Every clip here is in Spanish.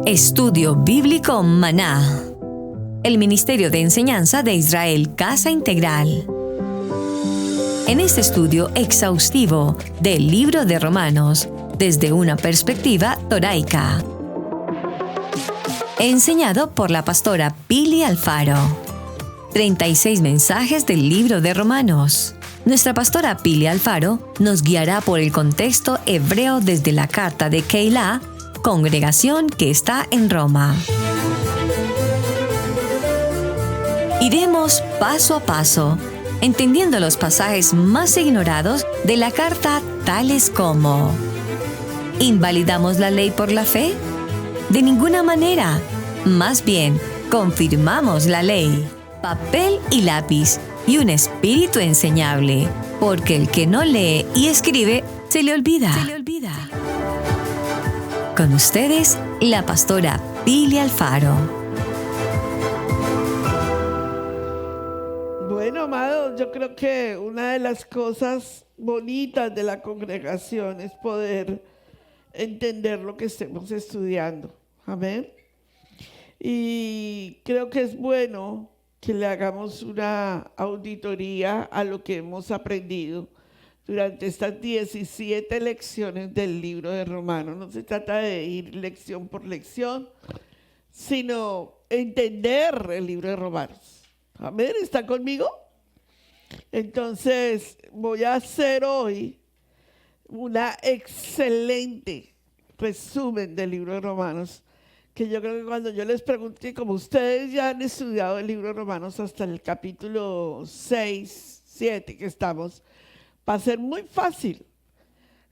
Estudio Bíblico Maná. El Ministerio de Enseñanza de Israel Casa Integral. En este estudio exhaustivo del libro de Romanos, desde una perspectiva toraica. Enseñado por la pastora Pili Alfaro. 36 mensajes del libro de Romanos. Nuestra pastora Pili Alfaro nos guiará por el contexto hebreo desde la carta de Keilah, congregación que está en Roma. Iremos paso a paso, entendiendo los pasajes más ignorados de la carta, tales como: ¿invalidamos la ley por la fe? De ninguna manera. Más bien, confirmamos la ley. Papel y lápiz y un espíritu enseñable, porque el que no lee y escribe, se le olvida. Con ustedes, la pastora Pili Alfaro. Bueno, amados, yo creo que una de las cosas bonitas de la congregación es poder entender lo que estemos estudiando. Amén. Y creo que es bueno que le hagamos una auditoría a lo que hemos aprendido durante estas 17 lecciones del libro de Romanos. No se trata de ir lección por lección, sino entender el libro de Romanos. Amén, ¿está conmigo? Entonces, voy a hacer hoy una excelente resumen del libro de Romanos, que yo creo que cuando yo les pregunté, como ustedes ya han estudiado el libro de Romanos hasta el capítulo 6, 7 que estamos, va a ser muy fácil.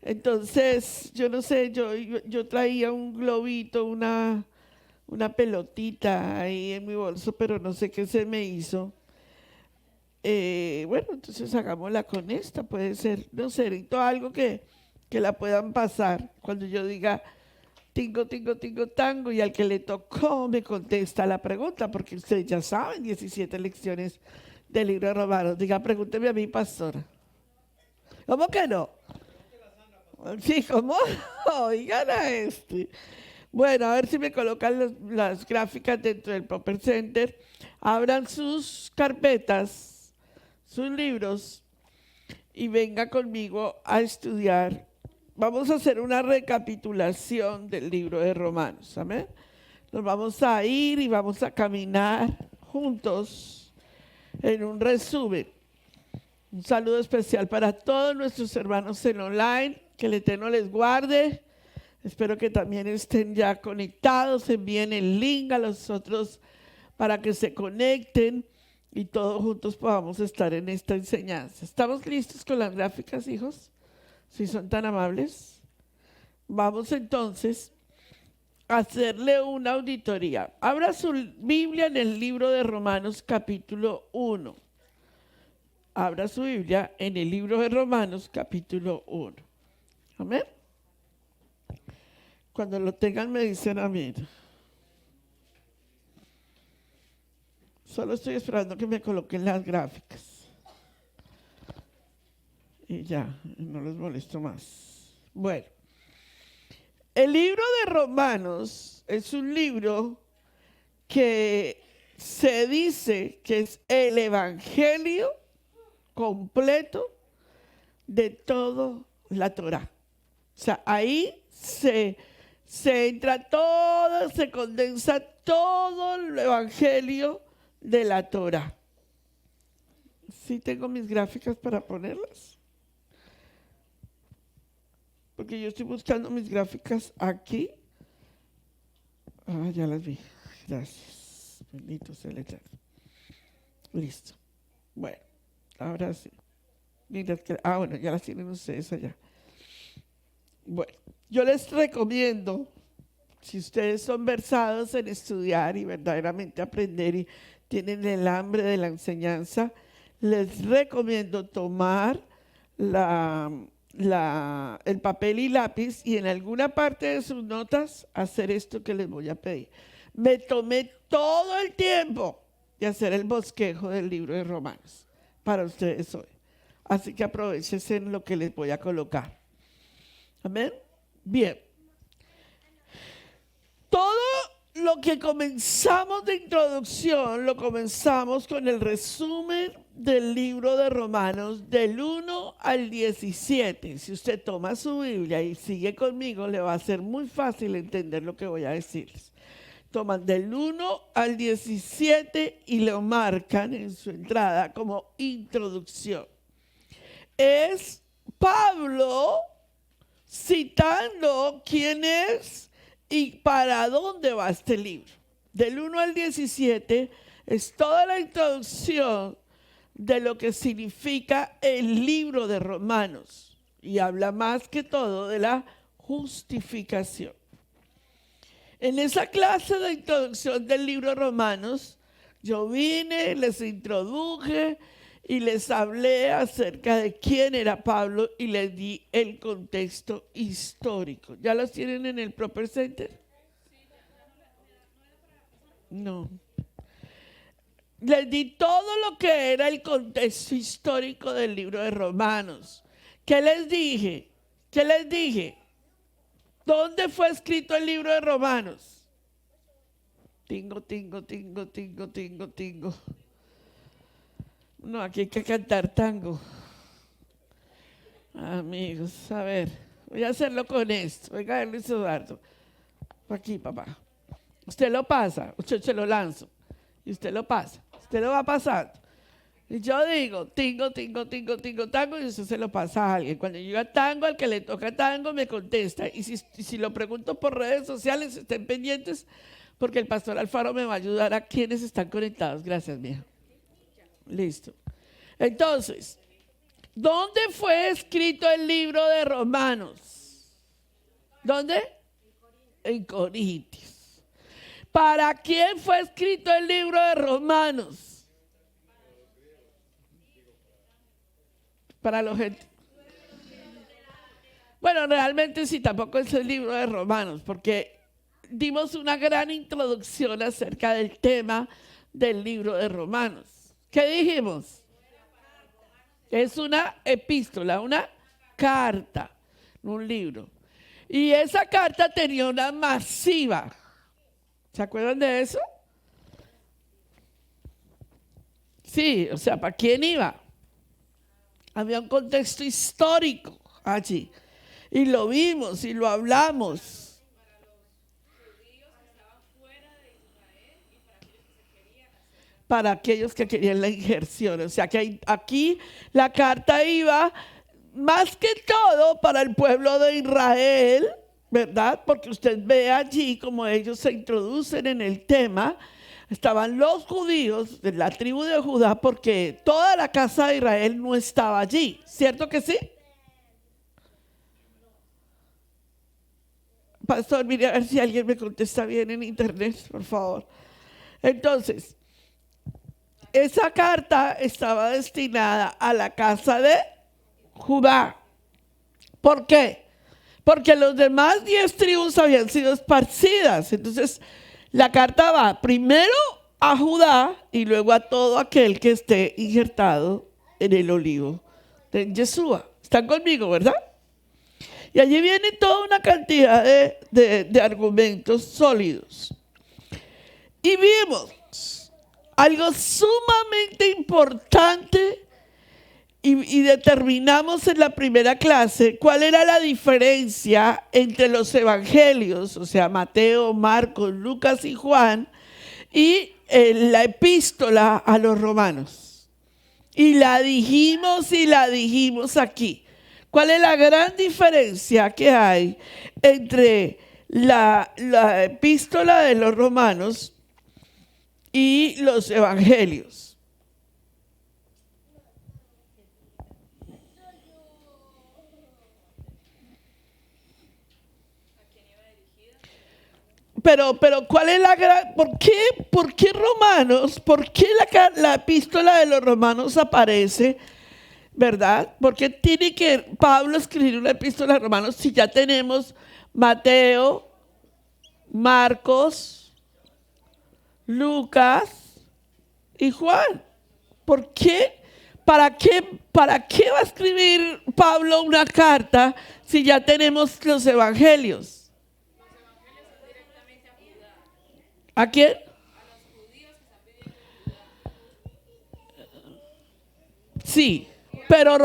Entonces, yo no sé, yo traía un globito, una pelotita ahí en mi bolso, pero no sé qué se me hizo. Bueno, entonces hagámosla con esta, puede ser, no sé, necesito algo que la puedan pasar cuando yo diga tingo, tingo, tingo, tango, y al que le tocó me contesta la pregunta, porque ustedes ya saben, 17 lecciones del libro de Romanos. Diga, pregúnteme a mí, pastora. ¿Cómo que no? Sí, ¿cómo? Oigan a este. Bueno, a ver si me colocan las gráficas dentro del Proper Center. Abran sus carpetas, sus libros, y venga conmigo a estudiar. Vamos a hacer una recapitulación del libro de Romanos. Amén. Nos vamos a ir y vamos a caminar juntos en un resumen. Un saludo especial para todos nuestros hermanos en online. Que el Eterno les guarde. Espero que también estén ya conectados. Envíen el link a los otros para que se conecten y todos juntos podamos estar en esta enseñanza. ¿Estamos listos con las gráficas, hijos? Si son tan amables. Vamos entonces a hacerle una auditoría. Abra su Biblia en el libro de Romanos capítulo 1. Abra su Biblia en el libro de Romanos capítulo 1. Amén. Cuando lo tengan me dicen amén. Solo estoy esperando que me coloquen las gráficas. Y ya, no los molesto más. Bueno, el libro de Romanos es un libro que se dice que es el evangelio completo de toda la Torá. O sea, ahí se entra todo, se condensa todo el evangelio de la Torá. Sí tengo mis gráficas para ponerlas. Porque yo estoy buscando mis gráficas aquí. Ah, ya las vi. Gracias. Bendito sea el Eterno. Listo. Bueno, ahora sí. Bueno, ya las tienen ustedes allá. Bueno, yo les recomiendo, si ustedes son versados en estudiar y verdaderamente aprender y tienen el hambre de la enseñanza, les recomiendo tomar el papel y lápiz y en alguna parte de sus notas hacer esto que les voy a pedir. Me tomé todo el tiempo de hacer el bosquejo del libro de Romanos para ustedes hoy. Así que aprovechen en lo que les voy a colocar. Amén. Bien. Todo lo que comenzamos de introducción, lo comenzamos con el resumen del libro de Romanos del 1 al 17. Si usted toma su Biblia y sigue conmigo, le va a ser muy fácil entender lo que voy a decirles. Toman del 1 al 17 y lo marcan en su entrada como introducción. Es Pablo citando quién es y para dónde va este libro. Del 1 al 17 es toda la introducción de lo que significa el libro de Romanos y habla más que todo de la justificación. En esa clase de introducción del libro de Romanos, yo vine, les introduje y les hablé acerca de quién era Pablo y les di el contexto histórico. ¿Ya los tienen en el Proper Center? No. Les di todo lo que era el contexto histórico del libro de Romanos. ¿Qué les dije? ¿Qué les dije? ¿Dónde fue escrito el libro de Romanos? Tingo, tingo, tingo, tingo, tingo, tingo. No, aquí hay que cantar tango. Amigos, a ver, voy a hacerlo con esto. Oiga, Luis Eduardo. Aquí, papá. Usted lo pasa, usted se lo lanzo. Y usted lo pasa. Usted lo va pasando. Y yo digo, tingo, tingo, tingo, tingo, tango, y usted se lo pasa a alguien. Cuando yo diga tango, al que le toca tango me contesta. Y si lo pregunto por redes sociales, estén pendientes, porque el pastor Alfaro me va a ayudar a quienes están conectados. Gracias, mija. Listo. Entonces, ¿dónde fue escrito el libro de Romanos? ¿Dónde? En Corintios. ¿Para quién fue escrito el libro de Romanos? Para los gentiles. Bueno, realmente sí, tampoco es el libro de Romanos, porque dimos una gran introducción acerca del tema del libro de Romanos. ¿Qué dijimos? Es una epístola, una carta, un libro. Y esa carta tenía una masiva. ¿Se acuerdan de eso? Sí, o sea, ¿para quién iba? Había un contexto histórico allí. Y lo vimos y lo hablamos. Para aquellos que querían la injerción. O sea que aquí la carta iba más que todo para el pueblo de Israel, ¿verdad? Porque usted ve allí como ellos se introducen en el tema. Estaban los judíos de la tribu de Judá, porque toda la casa de Israel no estaba allí. ¿Cierto que sí? Pastor, mire a ver si alguien me contesta bien en internet, por favor. Entonces, esa carta estaba destinada a la casa de Judá. ¿Por qué? Porque los demás 10 tribus habían sido esparcidas. Entonces, la carta va primero a Judá y luego a todo aquel que esté injertado en el olivo de Yeshua. ¿Están conmigo, verdad? Y allí viene toda una cantidad de argumentos sólidos. Y vimos algo sumamente importante y determinamos en la primera clase cuál era la diferencia entre los evangelios, o sea, Mateo, Marcos, Lucas y Juan, y la epístola a los romanos. Y la dijimos aquí. ¿Cuál es la gran diferencia que hay entre la epístola de los romanos y los evangelios? Pero ¿cuál es la gran? ¿Por qué Romanos? ¿Por qué la epístola de los romanos aparece? ¿Verdad? ¿Por qué tiene que Pablo escribir una epístola de romanos si ya tenemos Mateo, Marcos, Lucas y Juan? ¿Por qué? ¿Para qué va a escribir Pablo una carta si ya tenemos los evangelios? ¿A quién? Sí, pero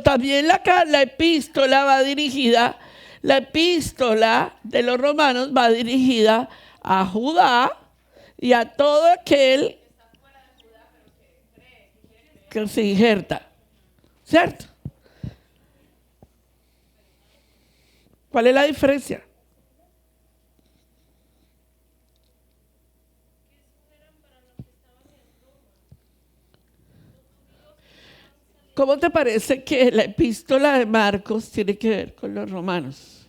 también la epístola va dirigida, la epístola de los romanos va dirigida a Judá y a todo aquel que se injerta, ¿cierto? ¿Cuál es la diferencia? ¿Cómo te parece que la epístola de Marcos tiene que ver con los romanos?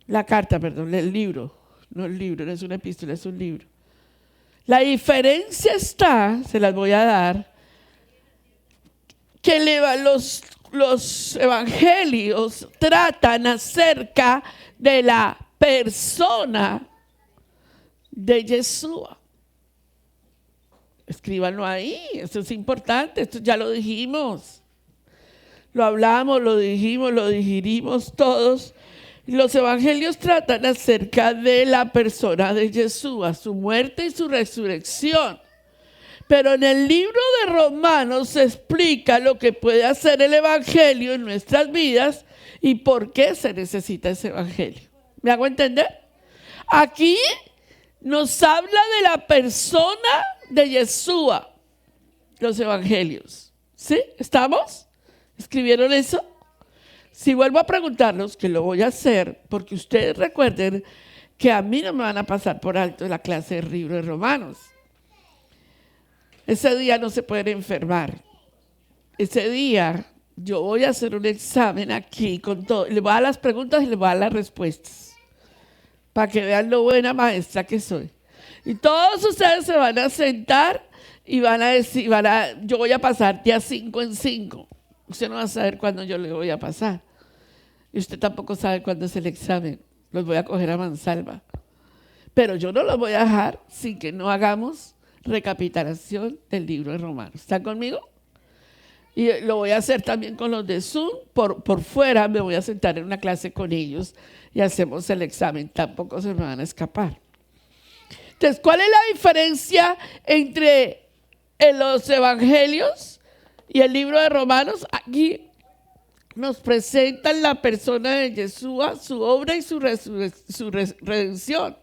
La carta, perdón, el libro. No el libro, no es una epístola, es un libro. La diferencia está, se las voy a dar, que los evangelios tratan acerca de la persona de Yeshua. Escríbanlo ahí, esto es importante, esto ya lo dijimos. Lo hablamos, lo dijimos, lo digerimos todos. Los evangelios tratan acerca de la persona de Yeshua, su muerte y su resurrección. Pero en el libro de Romanos se explica lo que puede hacer el evangelio en nuestras vidas y por qué se necesita ese evangelio. ¿Me hago entender? Aquí nos habla de la persona de Yeshua, los evangelios. ¿Sí? ¿Estamos? ¿Escribieron eso? Si vuelvo a preguntarlos, que lo voy a hacer, porque ustedes recuerden que a mí no me van a pasar por alto la clase del libro de Romanos. Ese día no se pueden enfermar. Ese día yo voy a hacer un examen aquí con todo. Les voy a dar las preguntas y les voy a dar las respuestas. Para que vean lo buena maestra que soy. Y todos ustedes se van a sentar y van a decir, yo voy a pasar día 5 en 5. Usted no va a saber cuándo yo le voy a pasar. Y usted tampoco sabe cuándo es el examen. Los voy a coger a mansalva. Pero yo no los voy a dejar sin que no hagamos recapitulación del libro de Romanos. ¿Están conmigo? Y lo voy a hacer también con los de Zoom. Por fuera me voy a sentar en una clase con ellos y hacemos el examen. Tampoco se me van a escapar. Entonces, ¿cuál es la diferencia entre los evangelios y el libro de Romanos? Aquí nos presentan la persona de Yeshua, su obra y su redención.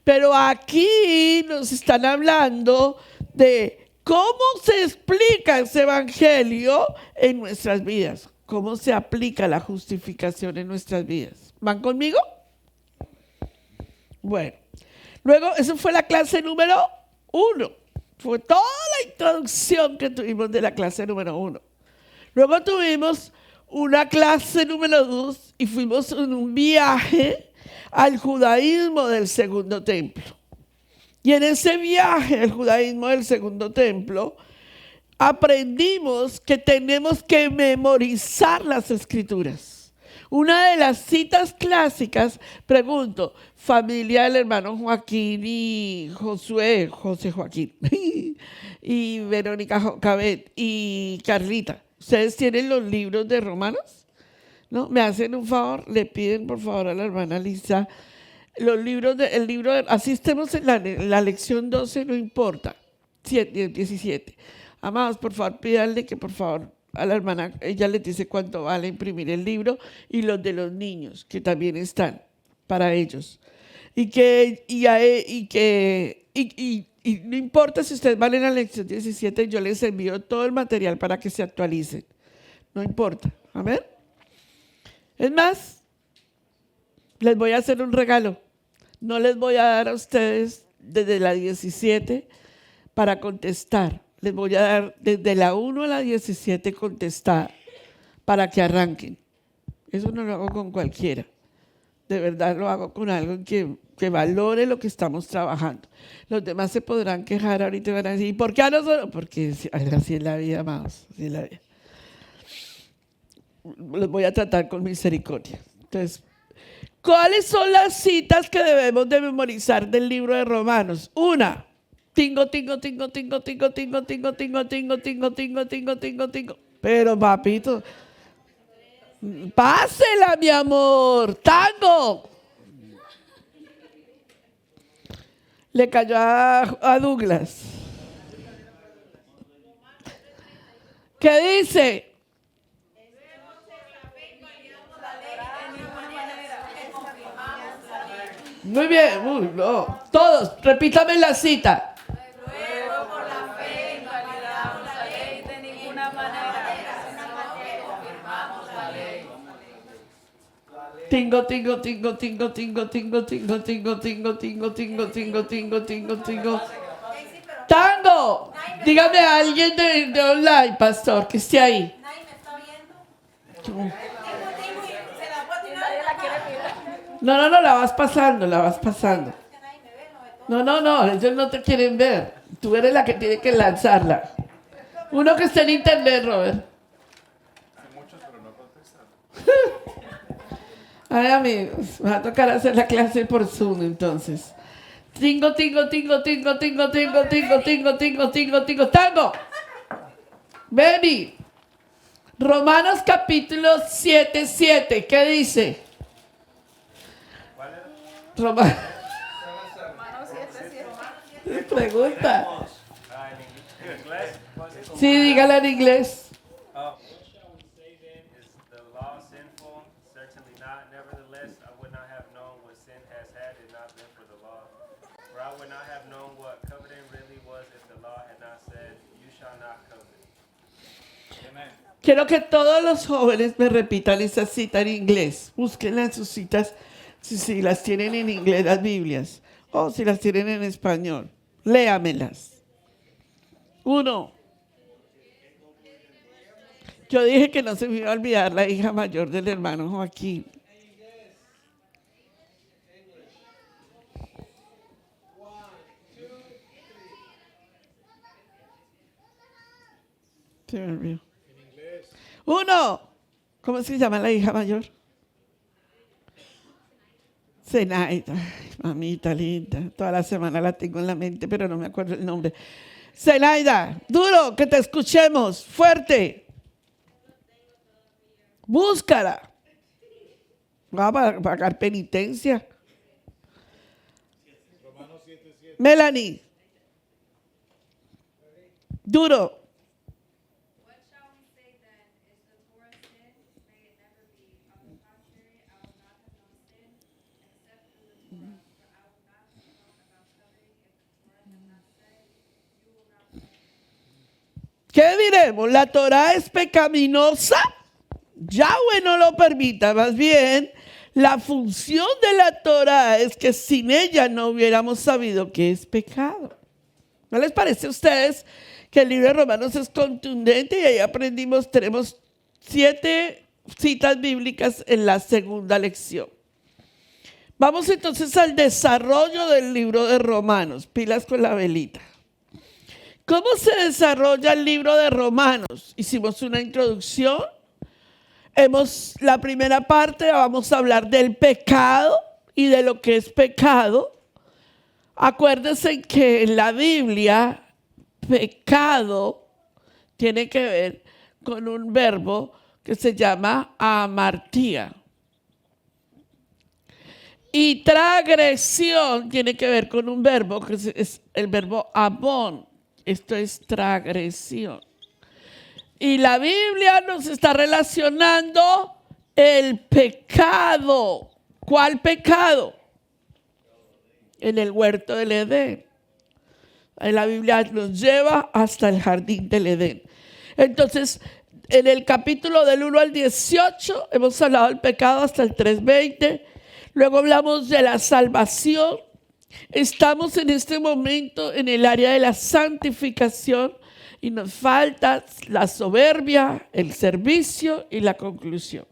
Pero aquí nos están hablando de cómo se explica ese evangelio en nuestras vidas, cómo se aplica la justificación en nuestras vidas. ¿Van conmigo? Bueno, luego, eso fue la clase número 1. Fue toda la introducción que tuvimos de la clase número 1. Luego tuvimos una clase número 2 y fuimos en un viaje al judaísmo del segundo templo. Y en ese viaje al judaísmo del segundo templo, aprendimos que tenemos que memorizar las escrituras. Una de las citas clásicas, pregunto, familia del hermano Joaquín y José Joaquín, y Verónica Cabet y Carlita, ¿ustedes tienen los libros de Romanos? ¿No? ¿Me hacen un favor? Le piden por favor a la hermana Lisa los libros, así estemos en la lección 12, no importa, 17. Amados, por favor, pídanle que por favor a la hermana, ella les dice cuánto vale imprimir el libro y los de los niños, que también están para ellos. Y no importa si ustedes van en la lección 17, yo les envío todo el material para que se actualicen. No importa. Amén. Es más, les voy a hacer un regalo. No les voy a dar a ustedes desde la 17 para contestar. Les voy a dar desde la 1 a la 17 contestar para que arranquen. Eso no lo hago con cualquiera. De verdad lo hago con algo que valore lo que estamos trabajando. Los demás se podrán quejar ahorita y van a decir, ¿por qué a nosotros? Porque así es la vida, amados. Así es la vida. Los voy a tratar con misericordia. Entonces, ¿cuáles son las citas que debemos de memorizar del libro de Romanos? Una, tingo. Pero papito, pásela, mi amor, tango. le cayó a Douglas. ¿Qué dice? Muy bien, no. Todos, repítame la cita. Luego por la fe invalidamos la ley de ninguna manera, confirmamos la ley. Tingo, tingo, tingo, tingo, tingo, tingo, tingo, tingo, tingo, tingo, tingo, tingo, tingo, tingo, tingo. Tango. Dígame a alguien de online, pastor, que esté ahí. Nadie me está viendo. Se la voy a tirar. Nadie la quiere mirar. No, la vas pasando, la vas pasando. No, ellos no te quieren ver. Tú eres la que tiene que lanzarla. Uno que esté en internet, Robert. Ay, amigos, me va a tocar hacer la clase por Zoom entonces. Tingo, tingo, tingo, tingo, tingo, tingo, tingo, tingo, tingo, tingo, tingo, tango. Benny. Romanos capítulo 7:7. ¿Qué dice? Romanos 7:7. Pregunta. Sí, dígala en inglés. Quiero que todos los jóvenes me repitan esa cita en inglés. Búsquenla en sus citas si las tienen en inglés, las Biblias, o si las tienen en español. Léamelas. 1. Yo dije que no se me iba a olvidar la hija mayor del hermano Joaquín. Se me olvidó. 1. ¿Cómo se llama la hija mayor? Zenaida. Ay, mamita linda. Toda la semana la tengo en la mente, pero no me acuerdo el nombre. Zenaida, duro, que te escuchemos. Fuerte. Búscala. Va a pagar penitencia. Melanie. Duro. ¿Qué diremos? ¿La Torá es pecaminosa? Yahweh no lo permita. Más bien, la función de la Torá es que sin ella no hubiéramos sabido que es pecado. ¿No les parece a ustedes que el libro de Romanos es contundente? Y ahí aprendimos, tenemos 7 citas bíblicas en la segunda lección. Vamos entonces al desarrollo del libro de Romanos. Pilas con la velita. ¿Cómo se desarrolla el libro de Romanos? Hicimos una introducción. La primera parte vamos a hablar del pecado y de lo que es pecado. Acuérdense que en la Biblia, pecado tiene que ver con un verbo que se llama amartía. Y transgresión tiene que ver con un verbo que es el verbo amón. Esto es transgresión. Y la Biblia nos está relacionando el pecado. ¿Cuál pecado? En el huerto del Edén. La Biblia nos lleva hasta el jardín del Edén. Entonces, en el capítulo del 1 al 18 hemos hablado del pecado hasta el 3:20. Luego hablamos de la salvación. Estamos en este momento en el área de la santificación y nos falta la soberbia, el servicio y la conclusión.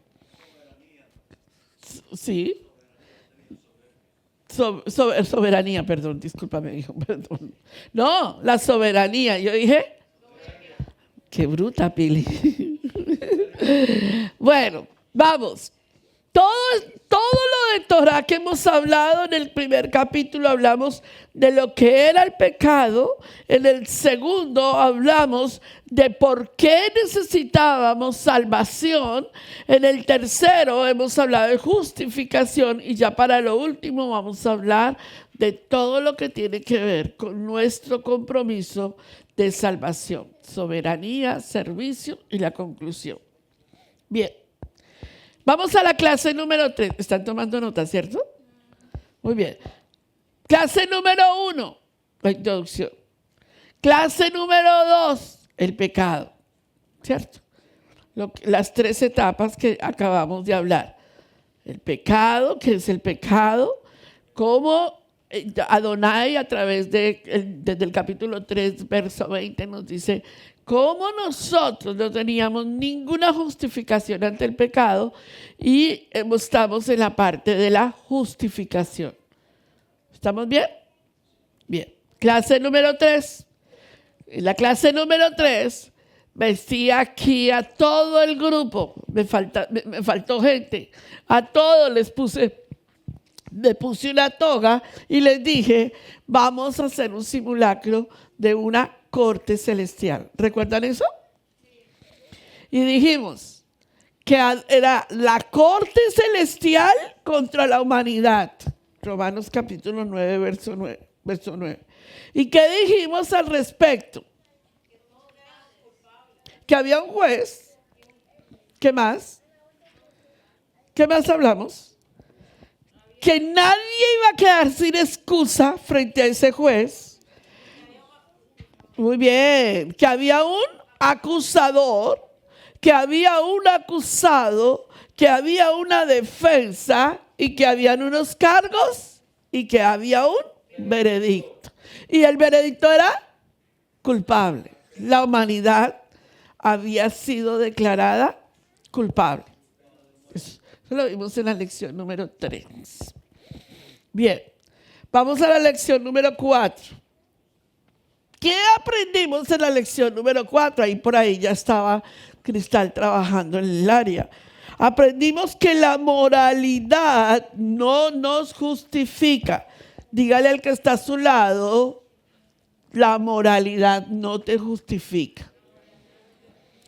Sí. Soberanía, perdón, discúlpame, hijo, perdón. No, la soberanía. Yo dije, qué bruta, Pili. Bueno, vamos. Todo lo de Torah que hemos hablado en el primer capítulo, hablamos de lo que era el pecado. En el segundo hablamos de por qué necesitábamos salvación. En el tercero hemos hablado de justificación. Y ya para lo último vamos a hablar de todo lo que tiene que ver con nuestro compromiso de salvación, soberanía, servicio y la conclusión. Bien. Vamos a la clase número 3. ¿Están tomando nota, cierto? Muy bien. Clase número 1, la introducción. Clase número 2, el pecado. ¿Cierto? Las 3 etapas que acabamos de hablar. El pecado, ¿qué es el pecado? Cómo Adonai a través desde el capítulo 3, verso 20 nos dice cómo nosotros no teníamos ninguna justificación ante el pecado y estamos en la parte de la justificación. ¿Estamos bien? Bien. Clase número 3. En la clase número 3 vestía aquí a todo el grupo. Me faltó gente. A todos les puse una toga y les dije, vamos a hacer un simulacro de una corte celestial. ¿Recuerdan eso? Y dijimos que era la corte celestial contra la humanidad. Romanos capítulo 9, verso 9. ¿Y qué dijimos al respecto? Que había un juez. ¿Qué más? ¿Qué más hablamos? Que nadie iba a quedar sin excusa frente a ese juez. Muy bien, que había un acusador, que había un acusado, que había una defensa y que habían unos cargos y que había un veredicto. Y el veredicto era culpable. La humanidad había sido declarada culpable. Eso lo vimos en la lección número 3. Bien, vamos a la lección número 4. ¿Qué aprendimos en la lección número 4? Ahí por ahí ya estaba Cristal trabajando en el área. Aprendimos que la moralidad no nos justifica. Dígale al que está a su lado, la moralidad no te justifica.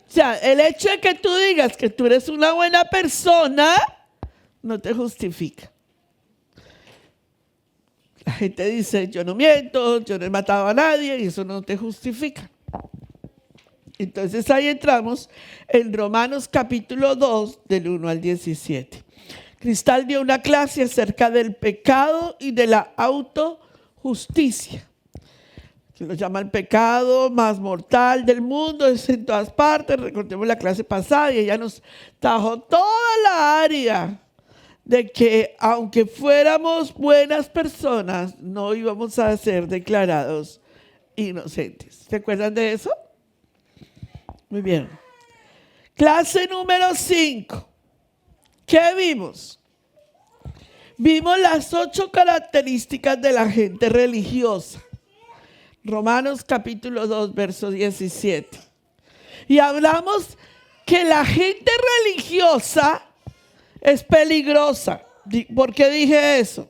O sea, el hecho de que tú digas que tú eres una buena persona, no te justifica. La gente dice, yo no miento, yo no he matado a nadie, y eso no te justifica. Entonces ahí entramos en Romanos capítulo 2, del 1 al 17. Cristal dio una clase acerca del pecado y de la autojusticia. Se lo llama el pecado más mortal del mundo, es en todas partes. Recordemos la clase pasada y ella nos trajo toda la área de que aunque fuéramos buenas personas, no íbamos a ser declarados inocentes. ¿Se acuerdan de eso? Muy bien. Clase número 5. ¿Qué vimos? Vimos las 8 características de la gente religiosa. Romanos capítulo 2, verso 17. Y hablamos que la gente religiosa es peligrosa. ¿Por qué dije eso?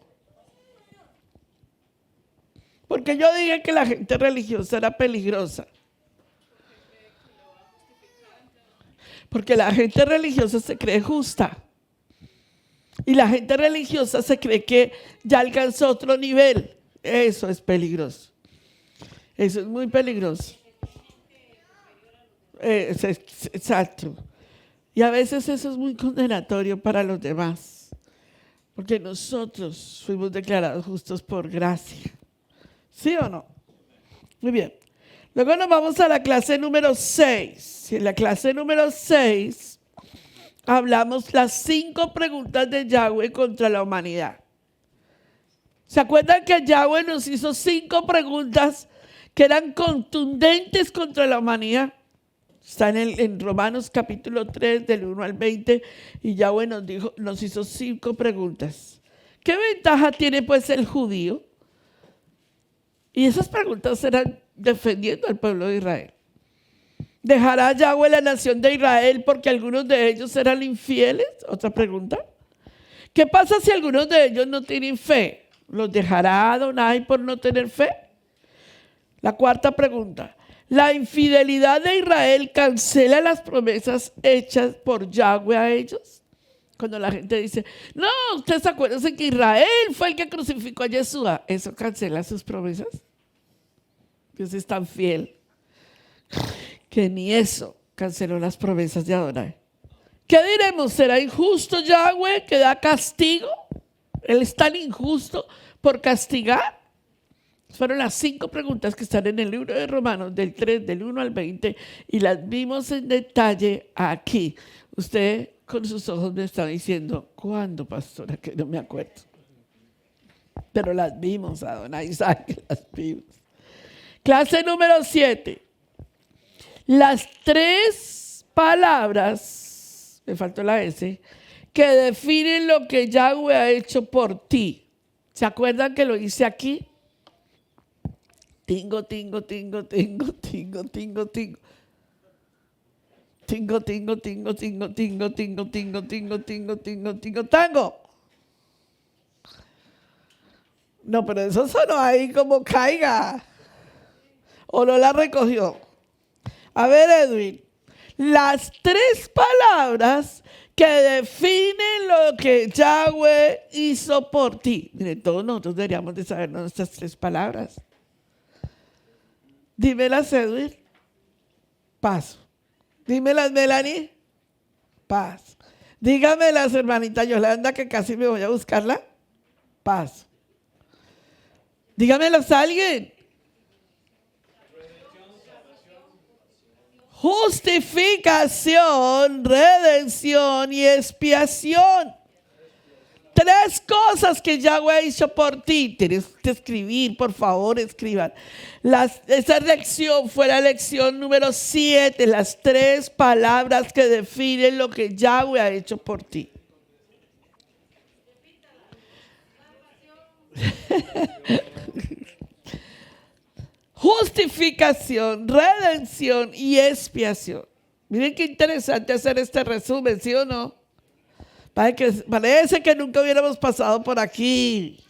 Porque yo dije que la gente religiosa era peligrosa. Porque la gente religiosa se cree justa. Y la gente religiosa se cree que ya alcanzó otro nivel. Eso es peligroso. Eso es muy peligroso. Exacto. Y a veces eso es muy condenatorio para los demás. Porque nosotros fuimos declarados justos por gracia. ¿Sí o no? Muy bien. Luego nos vamos a la clase número 6. Y en la clase número 6 hablamos las 5 preguntas de Yahweh contra la humanidad. ¿Se acuerdan que Yahweh nos hizo 5 preguntas que eran contundentes contra la humanidad? Está en Romanos capítulo 3 del 1 al 20 y Yahweh nos hizo 5 preguntas. ¿Qué ventaja tiene pues el judío? Y esas preguntas eran defendiendo al pueblo de Israel. ¿Dejará Yahweh la nación de Israel porque algunos de ellos eran infieles? Otra pregunta. ¿Qué pasa si algunos de ellos no tienen fe? ¿Los dejará Adonai por no tener fe? La cuarta pregunta. ¿La infidelidad de Israel cancela las promesas hechas por Yahweh a ellos? Cuando la gente dice, no, ustedes acuérdense que Israel fue el que crucificó a Yeshua. ¿Eso cancela sus promesas? Dios es tan fiel que ni eso canceló las promesas de Adonai. ¿Qué diremos? ¿Será injusto Yahweh que da castigo? ¿Él es tan injusto por castigar? Fueron las 5 preguntas que están en el libro de Romanos, del 3, del 1 al 20, y las vimos en detalle aquí. Usted con sus ojos me está diciendo, ¿cuándo, pastora? Que no me acuerdo. Pero las vimos, Adonai sabe que las vimos. Clase número 7. Las 3 palabras, me faltó la S, que definen lo que Yahweh ha hecho por ti. ¿Se acuerdan que lo hice aquí? Tingo, tingo, tingo, tingo, tingo, tingo, tingo. Tingo, tingo, tingo, tingo, tingo, tingo, tingo, tingo, tingo, tingo, tingo, tango. No, pero eso sonó ahí como caiga. ¿O no la recogió? A ver, Edwin. Las 3 palabras que definen lo que Yahweh hizo por ti. Miren, todos nosotros deberíamos de saber nuestras 3 palabras. Dímelas, Edwin. Paso. Dímelas, Melanie. Paso. Dígamelas, hermanita Yolanda, que casi me voy a buscarla. Paso. Dígamelas a alguien. Justificación, redención y expiación. 3 cosas que Yahweh hizo por ti. Tienes que escribir, por favor, escriban. Esa lección fue la lección número 7. Las 3 palabras que definen lo que Yahweh ha hecho por ti. Justificación, redención y expiación. Miren qué interesante hacer este resumen, ¿sí o no? Parece que nunca hubiéramos pasado por aquí.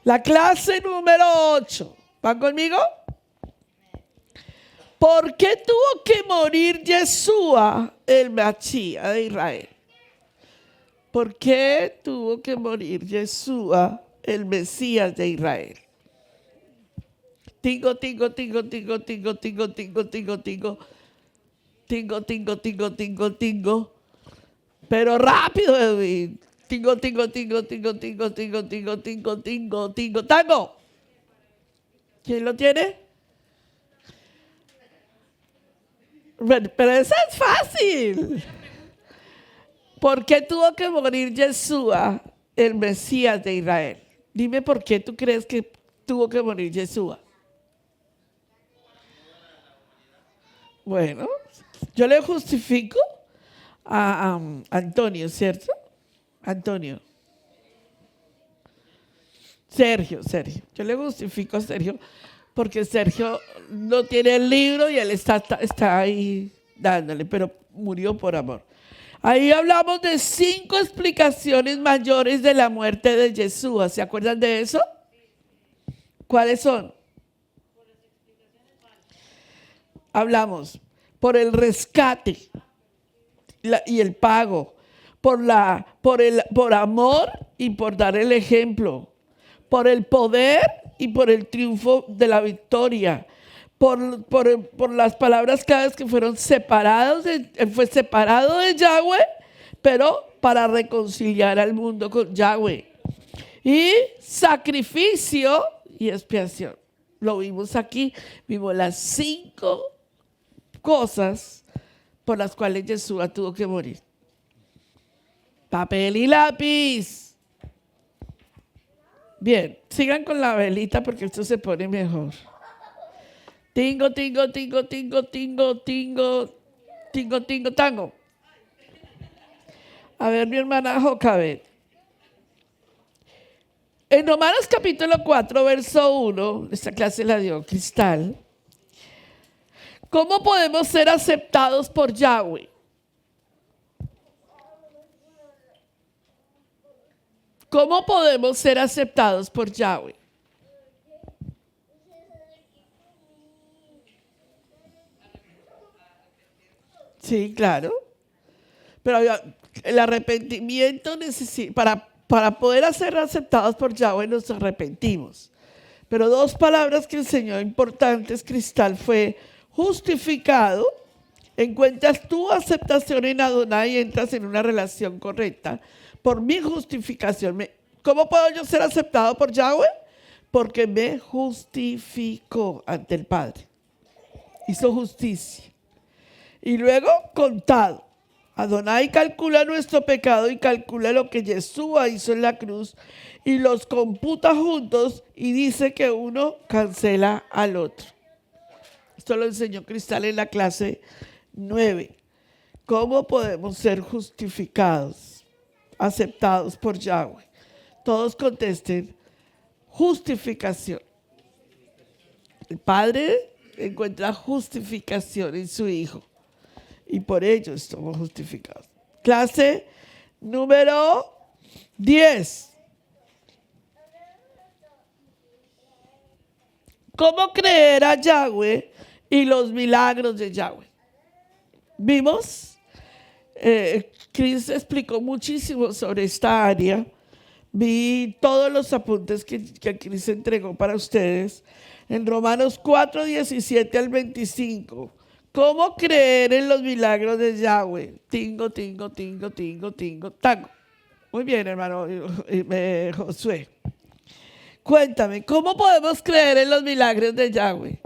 La clase número 8. ¿Van conmigo? ¿Por qué tuvo que morir Yeshua, el Mashiach de Israel? ¿Por qué tuvo que morir Yeshua, el Mesías de Israel? Tingo, tingo, tingo, tingo, tingo, tingo, tingo, tingo, tingo. Tingo, tingo, tingo, tingo, tingo. Pero rápido, Edwin. Tingo, tingo, tingo, tingo, tingo, tingo, tingo, tingo, tingo, tingo, tango. ¿Quién lo tiene? Pero esa es fácil. ¿Por qué tuvo que morir Yeshua, el Mesías de Israel? Dime por qué tú crees que tuvo que morir Yeshua. Bueno, yo le justifico a Antonio, ¿cierto? Antonio. Sergio. Yo le justifico a Sergio porque Sergio no tiene el libro y él está ahí dándole, pero murió por amor. Ahí hablamos de 5 explicaciones mayores de la muerte de Yeshua. ¿Se acuerdan de eso? ¿Cuáles son? Hablamos por el rescate y el pago, por amor y por dar el ejemplo, por el poder y por el triunfo de la victoria, por las palabras cada vez que fueron separados, fue separado de Yahweh, pero para reconciliar al mundo con Yahweh. Y sacrificio y expiación. Lo vimos aquí, vimos las 5 cosas por las cuales Yeshua tuvo que morir. Papel y lápiz. Bien, sigan con la velita porque esto se pone mejor. Tingo, tingo, tingo, tingo, tingo, tingo, tingo, tingo, tango. A ver, mi hermana Jocabet. En Romanos capítulo 4, verso 1, esta clase la dio Cristal. ¿Cómo podemos ser aceptados por Yahweh? ¿Cómo podemos ser aceptados por Yahweh? Sí, claro. Pero el arrepentimiento para poder ser aceptados por Yahweh nos arrepentimos. Pero dos palabras que enseñó importantes Cristal fue justificado. Encuentras tu aceptación en Adonai y entras en una relación correcta por mi justificación. ¿Cómo puedo yo ser aceptado por Yahweh? Porque me justificó ante el Padre. Hizo justicia. Y luego contado. Adonai calcula nuestro pecado y calcula lo que Yeshua hizo en la cruz y los computa juntos y dice que uno cancela al otro. Esto lo enseñó Cristal en la clase 9. ¿Cómo podemos ser justificados, aceptados por Yahweh? Todos contesten, justificación. El Padre encuentra justificación en su Hijo y por ello estamos justificados. Clase número 10. ¿Cómo creer a Yahweh y los milagros de Yahweh? Vimos, Chris explicó muchísimo sobre esta área. Vi todos los apuntes que Chris entregó para ustedes en Romanos 4, 17 al 25. ¿Cómo creer en los milagros de Yahweh? Tingo, tingo, tingo, tingo, tingo, tango. Muy bien, hermano Josué. Cuéntame, ¿cómo podemos creer en los milagros de Yahweh?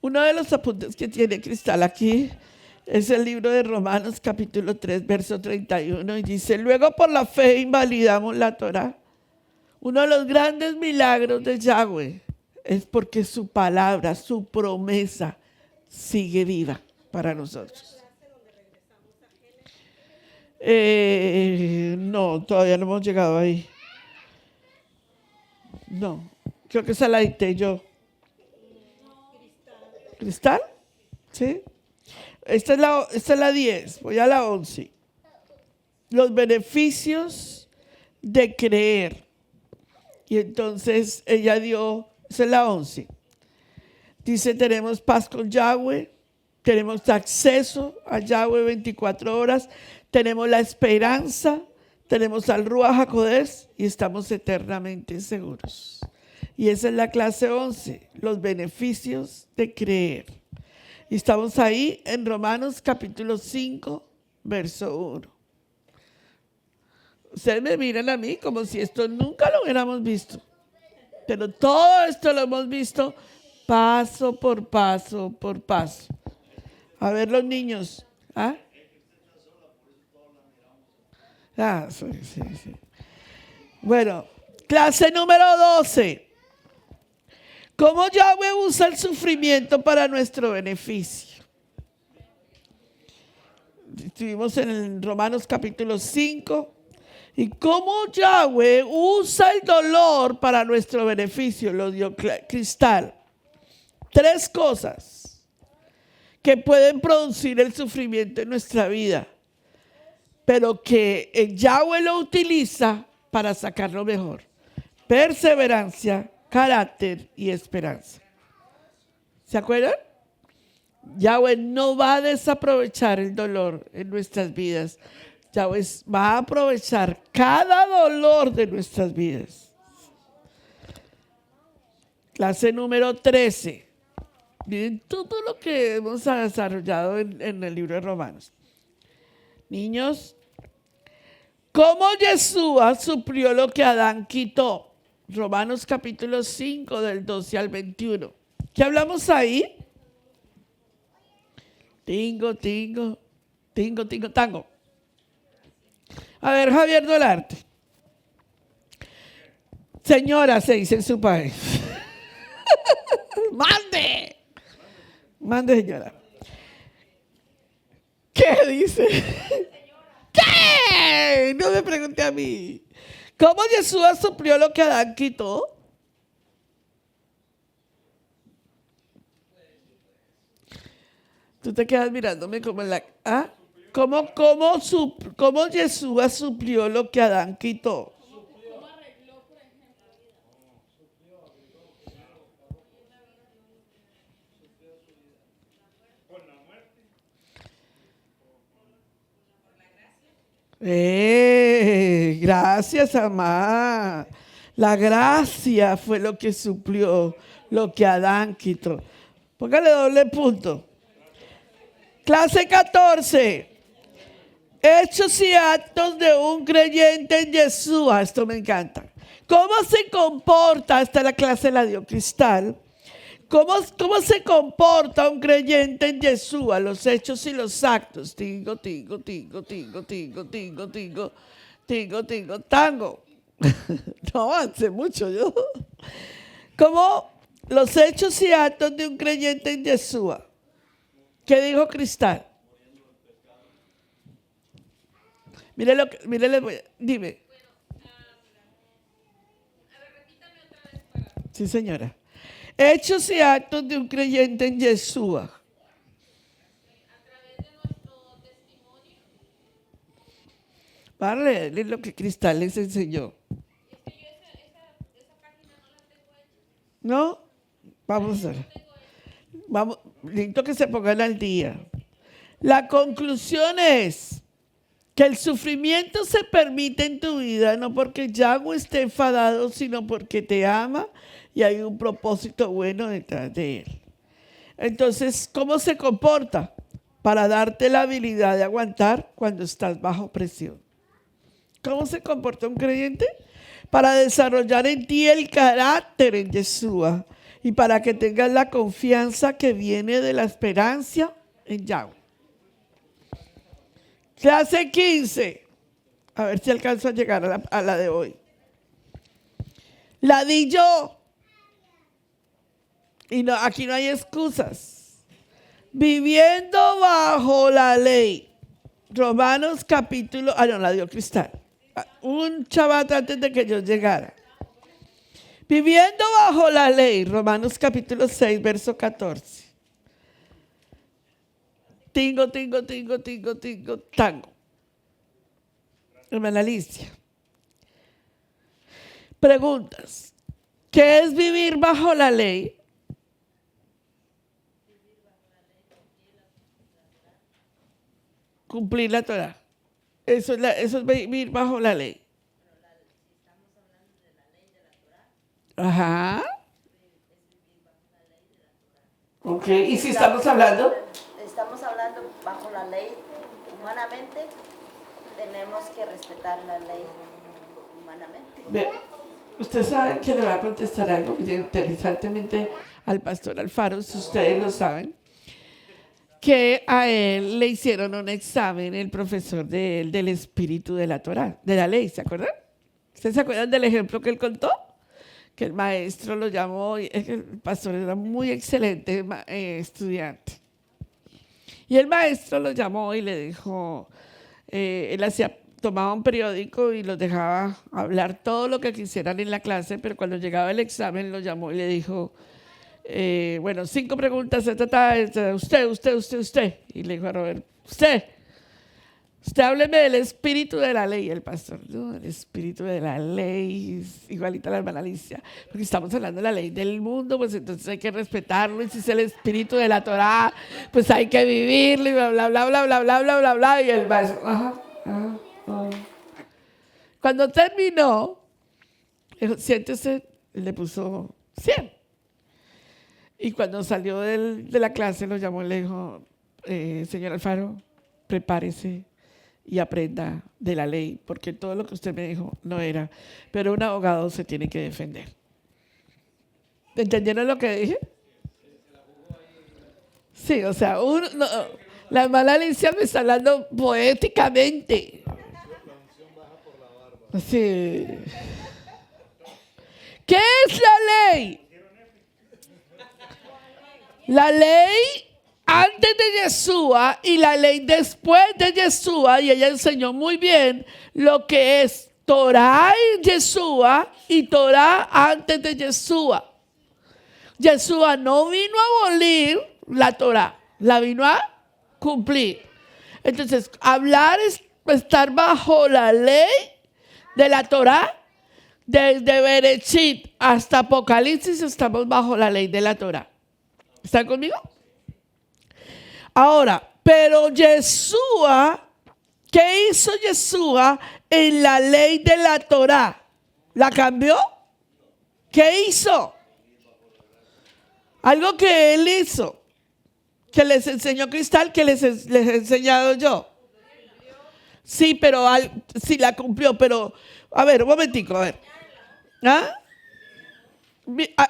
Uno de los apuntes que tiene Cristal aquí es el libro de Romanos capítulo 3, verso 31, y dice, luego por la fe invalidamos la Torá. Uno de los grandes milagros de Yahweh es porque su palabra, su promesa sigue viva para nosotros. No, todavía no hemos llegado ahí. No, creo que esa la dicté yo. ¿Cristal? ¿Sí? Esta es la 10, voy a la 11. Los beneficios de creer. Y entonces ella dio, esa es la 11. Dice, tenemos paz con Yahweh, tenemos acceso a Yahweh 24 horas, tenemos la esperanza, tenemos al Ruach HaKodesh y estamos eternamente seguros. Y esa es la clase 11, los beneficios de creer. Y estamos ahí en Romanos capítulo 5, verso 1. Ustedes me miran a mí como si esto nunca lo hubiéramos visto. Pero todo esto lo hemos visto paso por paso por paso. A ver los niños. ¿Ah? Sí. Bueno, clase número 12. ¿Cómo Yahweh usa el sufrimiento para nuestro beneficio? Estuvimos en Romanos capítulo 5. ¿Y cómo Yahweh usa el dolor para nuestro beneficio? Lo dio Cristal. 3 cosas que pueden producir el sufrimiento en nuestra vida, pero que Yahweh lo utiliza para sacarlo mejor. Perseverancia, carácter y esperanza. ¿Se acuerdan? Yahweh no va a desaprovechar el dolor en nuestras vidas. Yahweh va a aprovechar cada dolor de nuestras vidas. Clase número 13. Miren todo lo que hemos desarrollado en el libro de Romanos. Niños, ¿cómo Yeshua suplió lo que Adán quitó? Romanos capítulo 5 del 12 al 21. ¿Qué hablamos ahí? Tingo, tingo, tingo, tingo, tango. A ver, Javier Dolarte. Señora, se dice en su país. ¡Mande! Mande, señora. ¿Qué dice? ¿Qué? No me pregunte a mí. ¿Cómo Yeshua suplió lo que Adán quitó? Tú te quedas mirándome como en la... ¿Ah? ¿Cómo Yeshua suplió lo que Adán quitó? Gracias, amá. La gracia fue lo que suplió lo que Adán quitó. Póngale doble punto. Clase 14. Hechos y actos de un creyente en Yeshua. Esto me encanta. ¿Cómo se comporta? Esta la clase la dio Cristal. ¿Cómo se comporta un creyente en Yeshua? Los hechos y los actos. Tingo, tingo, tingo, tingo, tingo, tingo, tingo, tingo, tingo, tango. No avance mucho yo. ¿Cómo los hechos y actos de un creyente en Yeshua? ¿Qué dijo Cristal? Dime. Sí, señora. Hechos y actos de un creyente en Yeshua. A través de nuestro testimonio. Para leerles lo que Cristal les enseñó. Es que yo esa página no la tengo hecha. ¿No? Vamos a ver. Vamos, necesito que se pongan al día. La conclusión es que el sufrimiento se permite en tu vida no porque Yahweh esté enfadado, sino porque te ama y hay un propósito bueno detrás de él. Entonces, ¿cómo se comporta? Para darte la habilidad de aguantar cuando estás bajo presión. ¿Cómo se comporta un creyente? Para desarrollar en ti el carácter en Yeshua y para que tengas la confianza que viene de la esperanza en Yahweh. Clase 15. A ver si alcanzo a llegar a la de hoy. La di yo. Y no, aquí no hay excusas. Viviendo bajo la ley. Romanos capítulo... no, la dio Cristal. Un chaval antes de que yo llegara. Viviendo bajo la ley. Romanos capítulo 6, verso 14. Tingo, tingo, tingo, tingo, tingo, tango. Hermana Alicia. Preguntas. ¿Qué es vivir bajo la ley? Cumplir la Torah. Eso es vivir bajo la ley. Ajá. Ok, ¿y si estamos hablando? Estamos hablando bajo la ley humanamente, tenemos que respetar la ley humanamente. Bien, usted sabe que le va a contestar algo interesantemente al pastor Alfaro, si ustedes lo saben, que a él le hicieron un examen el profesor del espíritu de la Torah, de la ley, ¿se acuerdan? ¿Ustedes se acuerdan del ejemplo que él contó? Que el maestro lo llamó, el pastor era muy excelente estudiante. Y el maestro lo llamó y le dijo, él tomaba un periódico y los dejaba hablar todo lo que quisieran en la clase, pero cuando llegaba el examen lo llamó y le dijo, 5 preguntas, usted. Y le dijo a Robert, usted hábleme del espíritu de la ley. El pastor, no, el espíritu de la ley es igualita a la hermana Alicia, porque estamos hablando de la ley del mundo, pues entonces hay que respetarlo, y si es el espíritu de la Torah, pues hay que vivirlo, y bla, bla, bla, bla, bla, bla, bla, bla, bla, y el maestro, Cuando terminó, dijo, siéntese, le puso 100. Y cuando salió de la clase, lo llamó y le dijo, señor Alfaro, prepárese y aprenda de la ley, porque todo lo que usted me dijo no era, pero un abogado se tiene que defender. ¿Entendieron lo que dije? Sí, o sea, la hermana Alicia me está hablando poéticamente. Sí. ¿Qué es la ley? La ley antes de Yeshua y la ley después de Yeshua, y ella enseñó muy bien lo que es Torah en Yeshua y Torah antes de Yeshua. Yeshua no vino a abolir la Torah, la vino a cumplir. Entonces, hablar es estar bajo la ley de la Torá. Desde Bereshit hasta Apocalipsis estamos bajo la ley de la Torá. ¿Están conmigo? Ahora, pero Yeshua, ¿qué hizo Yeshua en la ley de la Torá? ¿La cambió? ¿Qué hizo? Algo que él hizo, que les enseñó Cristal, que les he enseñado yo. Sí, pero sí la cumplió, pero a ver, un momentico, a ver. ¿Ah?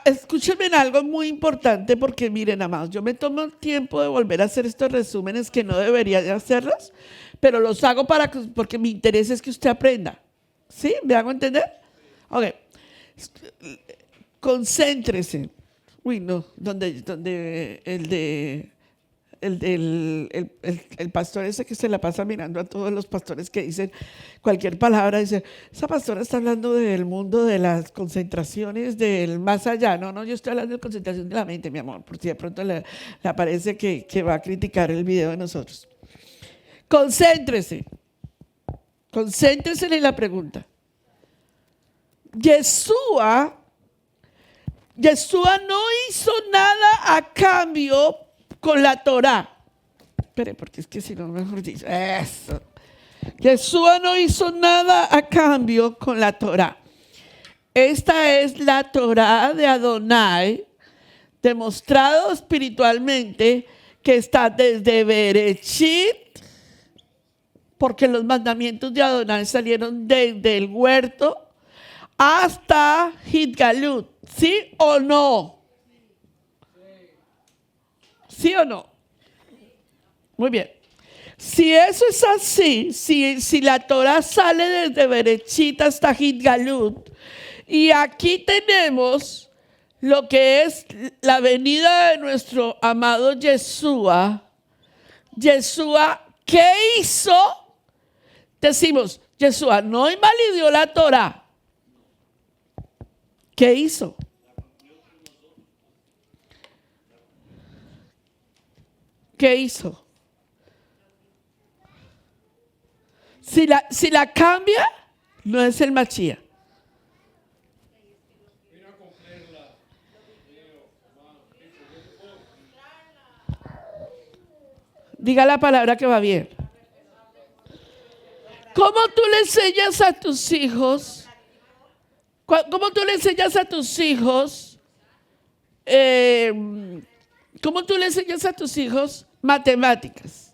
Escúchenme en algo muy importante porque miren, amados, yo me tomo el tiempo de volver a hacer estos resúmenes que no debería de hacerlos, pero los hago porque mi interés es que usted aprenda. ¿Sí? ¿Me hago entender? Ok. Concéntrese. Uy, no, donde el pastor ese que se la pasa mirando a todos los pastores que dicen cualquier palabra, dice, esa pastora está hablando del mundo de las concentraciones del más allá. No, yo estoy hablando de concentración de la mente, mi amor, por si de pronto le parece que va a criticar el video de nosotros. Concéntrese en la pregunta. Yeshua no hizo nada a cambio con la Torá. Espere, porque es que si no, mejor dicho, eso. Yeshua no hizo nada a cambio con la Torá. Esta es la Torá de Adonai, demostrado espiritualmente que está desde Bereshit, porque los mandamientos de Adonai salieron desde el huerto hasta Hitgalut. ¿Sí o no? ¿Sí o no? Muy bien. Si eso es así, si la Torah sale desde Bereshit hasta Hitgalut, y aquí tenemos lo que es la venida de nuestro amado Yeshua. Yeshua, ¿qué hizo? Decimos, Yeshua no invalidó la Torah. ¿Qué hizo? ¿Qué hizo? Si la cambia, no es el Mashiach. Diga la palabra que va bien. ¿Cómo tú le enseñas a tus hijos? ¿Cómo tú le enseñas a tus hijos? ¿Cómo tú le enseñas a tus hijos matemáticas?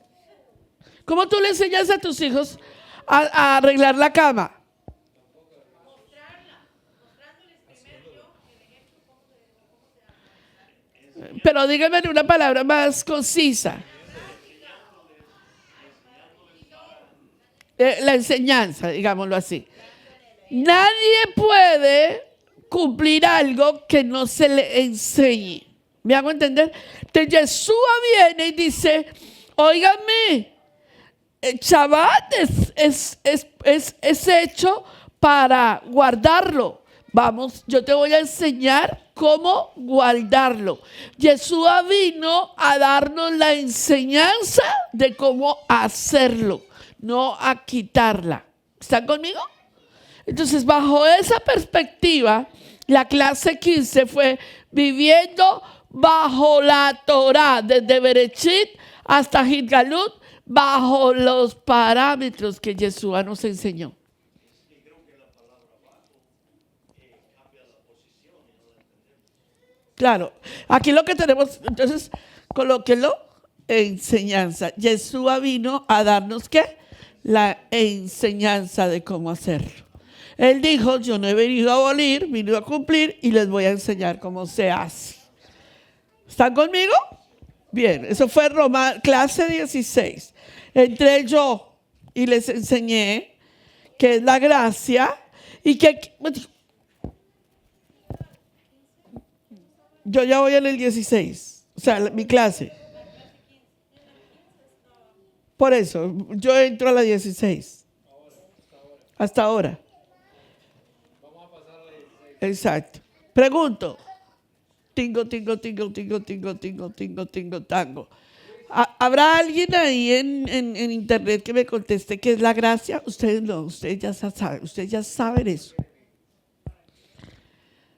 ¿Cómo tú le enseñas a tus hijos a arreglar la cama? Pero dígame una palabra más concisa. La enseñanza, digámoslo así. Nadie puede cumplir algo que no se le enseñe. ¿Me hago entender? Entonces Yeshua viene y dice, óigame, el Shabbat es hecho para guardarlo. Vamos, yo te voy a enseñar cómo guardarlo. Yeshua vino a darnos la enseñanza de cómo hacerlo, no a quitarla. ¿Están conmigo? Entonces, bajo esa perspectiva, la clase 15 fue viviendo bajo la Torá, desde Bereshit hasta Hitgalut, bajo los parámetros que Yeshua nos enseñó. Claro, aquí lo que tenemos, entonces, colóquelo, enseñanza. Yeshua vino a darnos, ¿qué? La enseñanza de cómo hacerlo. Él dijo, yo no he venido a abolir, vine a cumplir y les voy a enseñar cómo se hace. ¿Están conmigo? Bien, eso fue clase 16. Entré yo y les enseñé qué es la gracia y que... Yo ya voy en el 16, o sea, mi clase. Por eso, yo entro a la 16. Hasta ahora. Exacto. Pregunto. Tingo, tingo, tingo, tingo, tingo, tingo, tingo, tingo, tango. ¿Habrá alguien ahí en internet que me conteste qué es la gracia? Ustedes no, ustedes ya saben eso.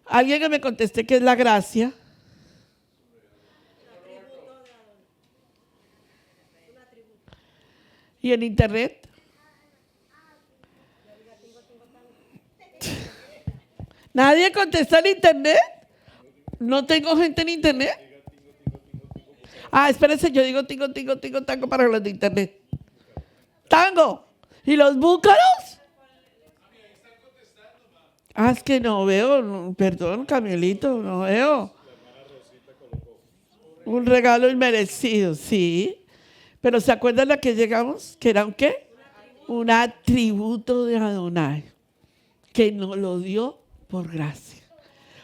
¿Alguien que me conteste qué es la gracia? ¿Y en internet? ¿Nadie contesta en internet? ¿No tengo gente en internet? Espérense, yo digo tingo, tango para los de internet. Tango. ¿Y los búcaros? Es que no veo, perdón, Camilito, no veo. Un regalo inmerecido, sí. Pero ¿se acuerdan la que llegamos? ¿Que era un qué? Un atributo de Adonai, que nos lo dio por gracia.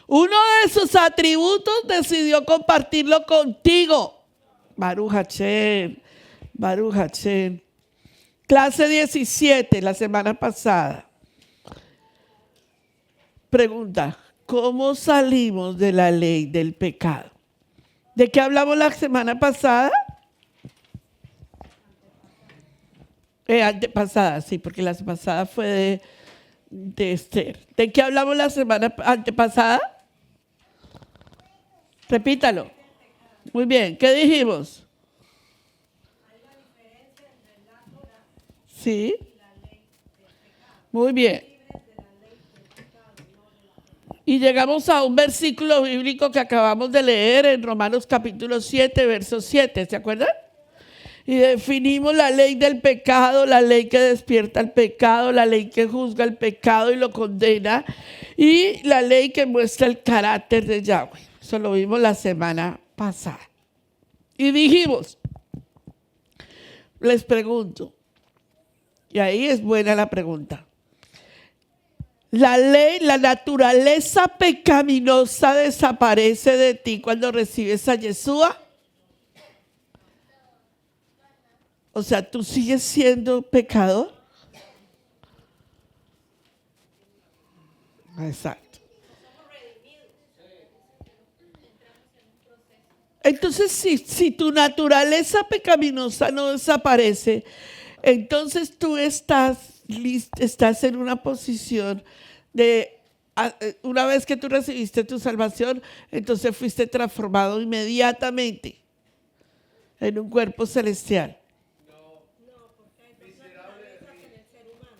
Uno de sus atributos decidió compartirlo contigo. Baruch Hashem, Baruch Hashem. Clase 17, la semana pasada. Pregunta, ¿cómo salimos de la ley del pecado? ¿De qué hablamos la semana pasada? Antepasada, sí, porque la semana pasada fue de Esther. ¿De qué hablamos la semana antepasada? Repítalo. Muy bien, ¿qué dijimos? Sí. Muy bien. Y llegamos a un versículo bíblico que acabamos de leer en Romanos capítulo 7, verso 7, ¿se acuerdan? Y definimos la ley del pecado, la ley que despierta el pecado, la ley que juzga el pecado y lo condena, y la ley que muestra el carácter de Yahweh. Eso lo vimos la semana pasada. Y dijimos, les pregunto, y ahí es buena la pregunta. La ley, la naturaleza pecaminosa desaparece de ti cuando recibes a Yeshua. O sea, ¿tú sigues siendo pecador? Exacto. Entonces, si tu naturaleza pecaminosa no desaparece, entonces tú estás en una posición de, una vez que tú recibiste tu salvación, entonces fuiste transformado inmediatamente en un cuerpo celestial.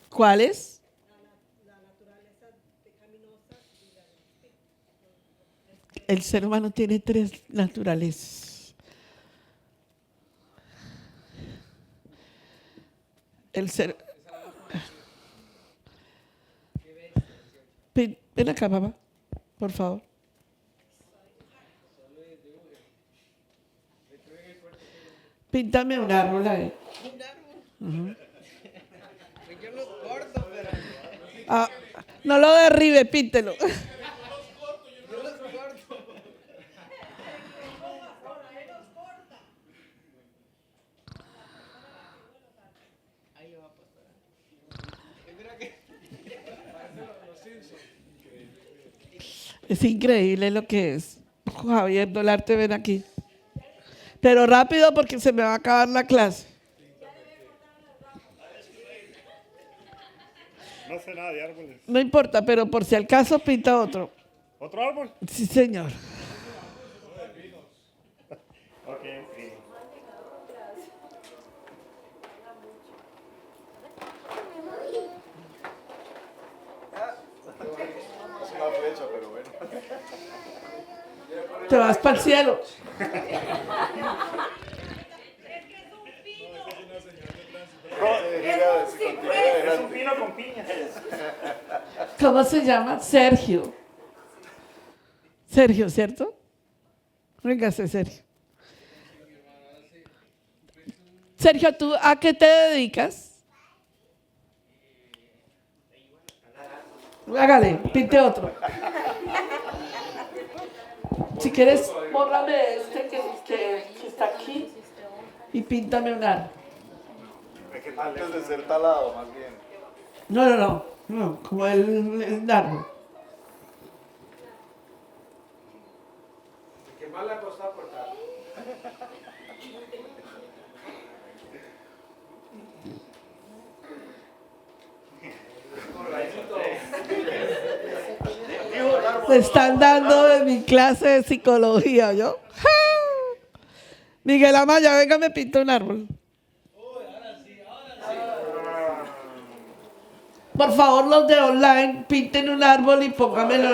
¿Cuáles? La naturaleza pecaminosa y la del El ser humano tiene 3 naturalezas. El ser... Ven acá, papá, por favor. Píntame un árbol ahí. Uh-huh. No lo derribe, píntelo. Es increíble lo que es. Javier Dolarte, ven aquí. Pero rápido porque se me va a acabar la clase. No sé nada de árboles. No importa, pero por si al caso pinta otro. ¿Otro árbol? Sí, señor. Ok. Es una flecha, pero bueno. Te vas para el cielo. Es un pino con piñas. ¿Cómo se llama? Sergio. Sergio, ¿cierto? Véngase, Sergio. Sergio, ¿tú a qué te dedicas? Hágale, pinte otro. Si quieres, bórrame este que está aquí y píntame un árbol. Antes de ser talado, más bien. No, como el árbol. que más le ha costado cortar. Me están dando de mi clase de psicología, ¿yo? ¡Ja! Miguel Amaya, venga, me pinta un árbol. Por favor, los de online, pinten un árbol y póngamelo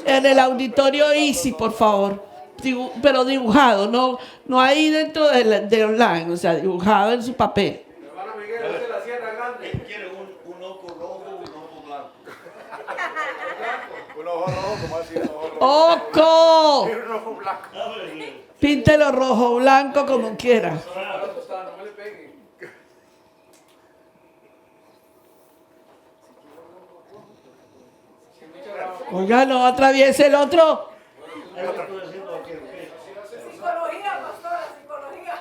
en el auditorio Easy, por favor. Pero dibujado, no ahí dentro de online, o sea, dibujado en su papel. Hermano Miguel, ¿usted la sierra grande? Él quiere un ojo rojo y un ojo blanco. Un ojo rojo, ¿cómo así? Un ojo rojo. ¡Oco! Quiere un ojo blanco. Píntelo rojo o blanco como quiera. No me le pegue. Oiga, no atraviese el otro. Psicología, pastora, psicología.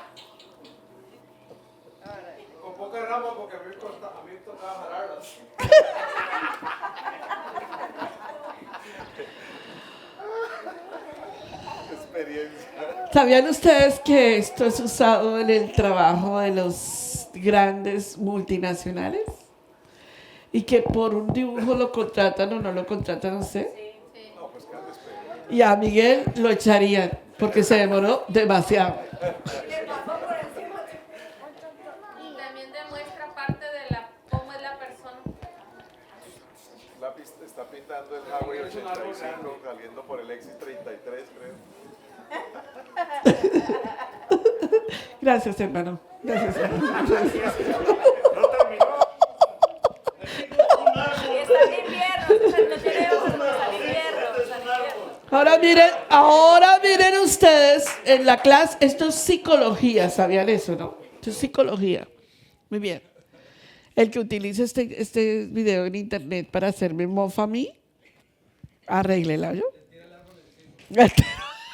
Con poca rama porque a mí me tocaba jalarlas. Experiencia. ¿Sabían ustedes que esto es usado en el trabajo de los grandes multinacionales? Y que por un dibujo lo contratan o no lo contratan a usted. No, pues que andes peor. Y a Miguel lo echarían porque se demoró demasiado. Le pasó por encima. Y también demuestra parte de cómo es la persona. Está pintando el Highway 85 saliendo por el Exit 33, creo. Gracias, hermano. Gracias, hermano. No terminó. Y está en invierno, no tiene ojos, está en invierno, está en invierno. Ahora miren ustedes en la clase, esto es psicología, ¿sabían eso, no? Esto es psicología. Muy bien. El que utilice este video en internet para hacerme mofa a mí, arréglela, ¿yo?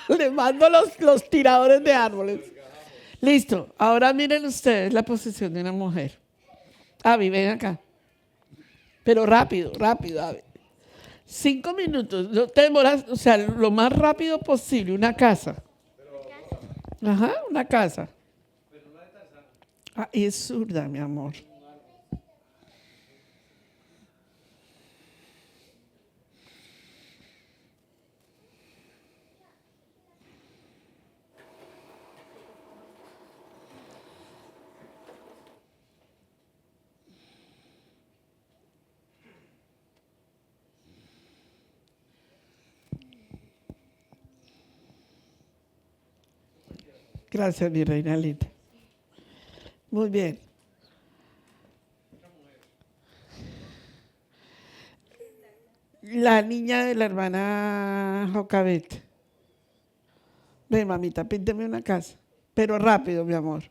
Le mando los tiradores de árboles. Listo. Ahora miren ustedes la posición de una mujer. Abby, ven acá. Pero rápido, Abby. 5 minutos. No te demoras, o sea, lo más rápido posible. Una casa. Ajá, una casa. Ah, y es zurda, mi amor. Gracias, mi reina linda. Muy bien. La niña de la hermana Jocabet. Ven, mamita, pínteme una casa. Pero rápido, mi amor.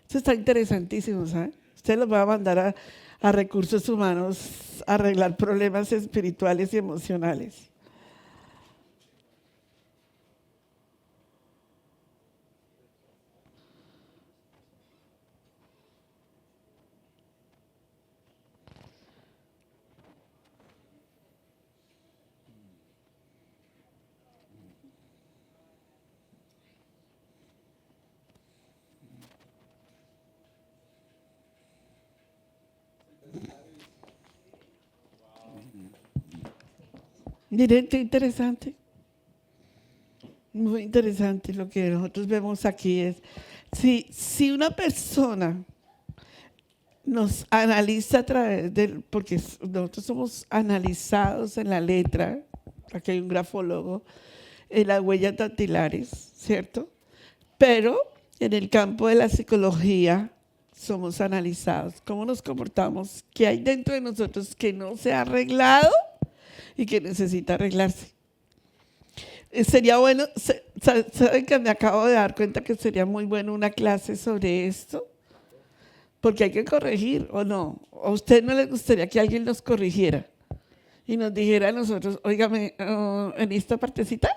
Eso está interesantísimo, ¿sabes? Usted lo va a mandar a recursos humanos a arreglar problemas espirituales y emocionales. Miren qué interesante. Muy interesante lo que nosotros vemos aquí es, si una persona nos analiza a través del, porque nosotros somos analizados en la letra, aquí hay un grafólogo, en las huellas dactilares, ¿cierto? Pero en el campo de la psicología somos analizados. ¿Cómo nos comportamos? ¿Qué hay dentro de nosotros que no se ha arreglado y que necesita arreglarse? Sería bueno, ¿saben que me acabo de dar cuenta que sería muy bueno una clase sobre esto? Porque hay que corregir, ¿o no? ¿O a usted no le gustaría que alguien nos corrigiera y nos dijera a nosotros, óigame, en esta partecita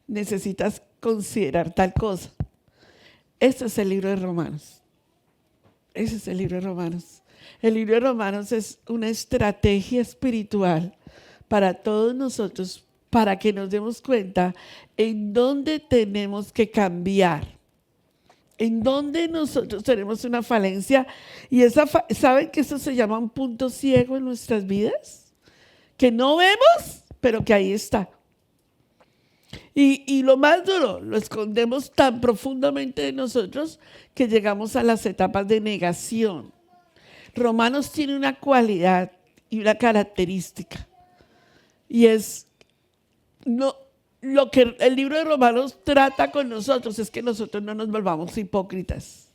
necesitas considerar tal cosa? Este es el libro de Romanos. Ese es el libro de Romanos. El libro de Romanos es una estrategia espiritual para todos nosotros para que nos demos cuenta en dónde tenemos que cambiar, en dónde nosotros tenemos una falencia. Y ¿saben que eso se llama un punto ciego en nuestras vidas? Que no vemos, pero que ahí está. Y lo más duro, lo escondemos tan profundamente de nosotros que llegamos a las etapas de negación. Romanos tiene una cualidad y una característica, y es lo que el libro de Romanos trata con nosotros, es que nosotros no nos volvamos hipócritas,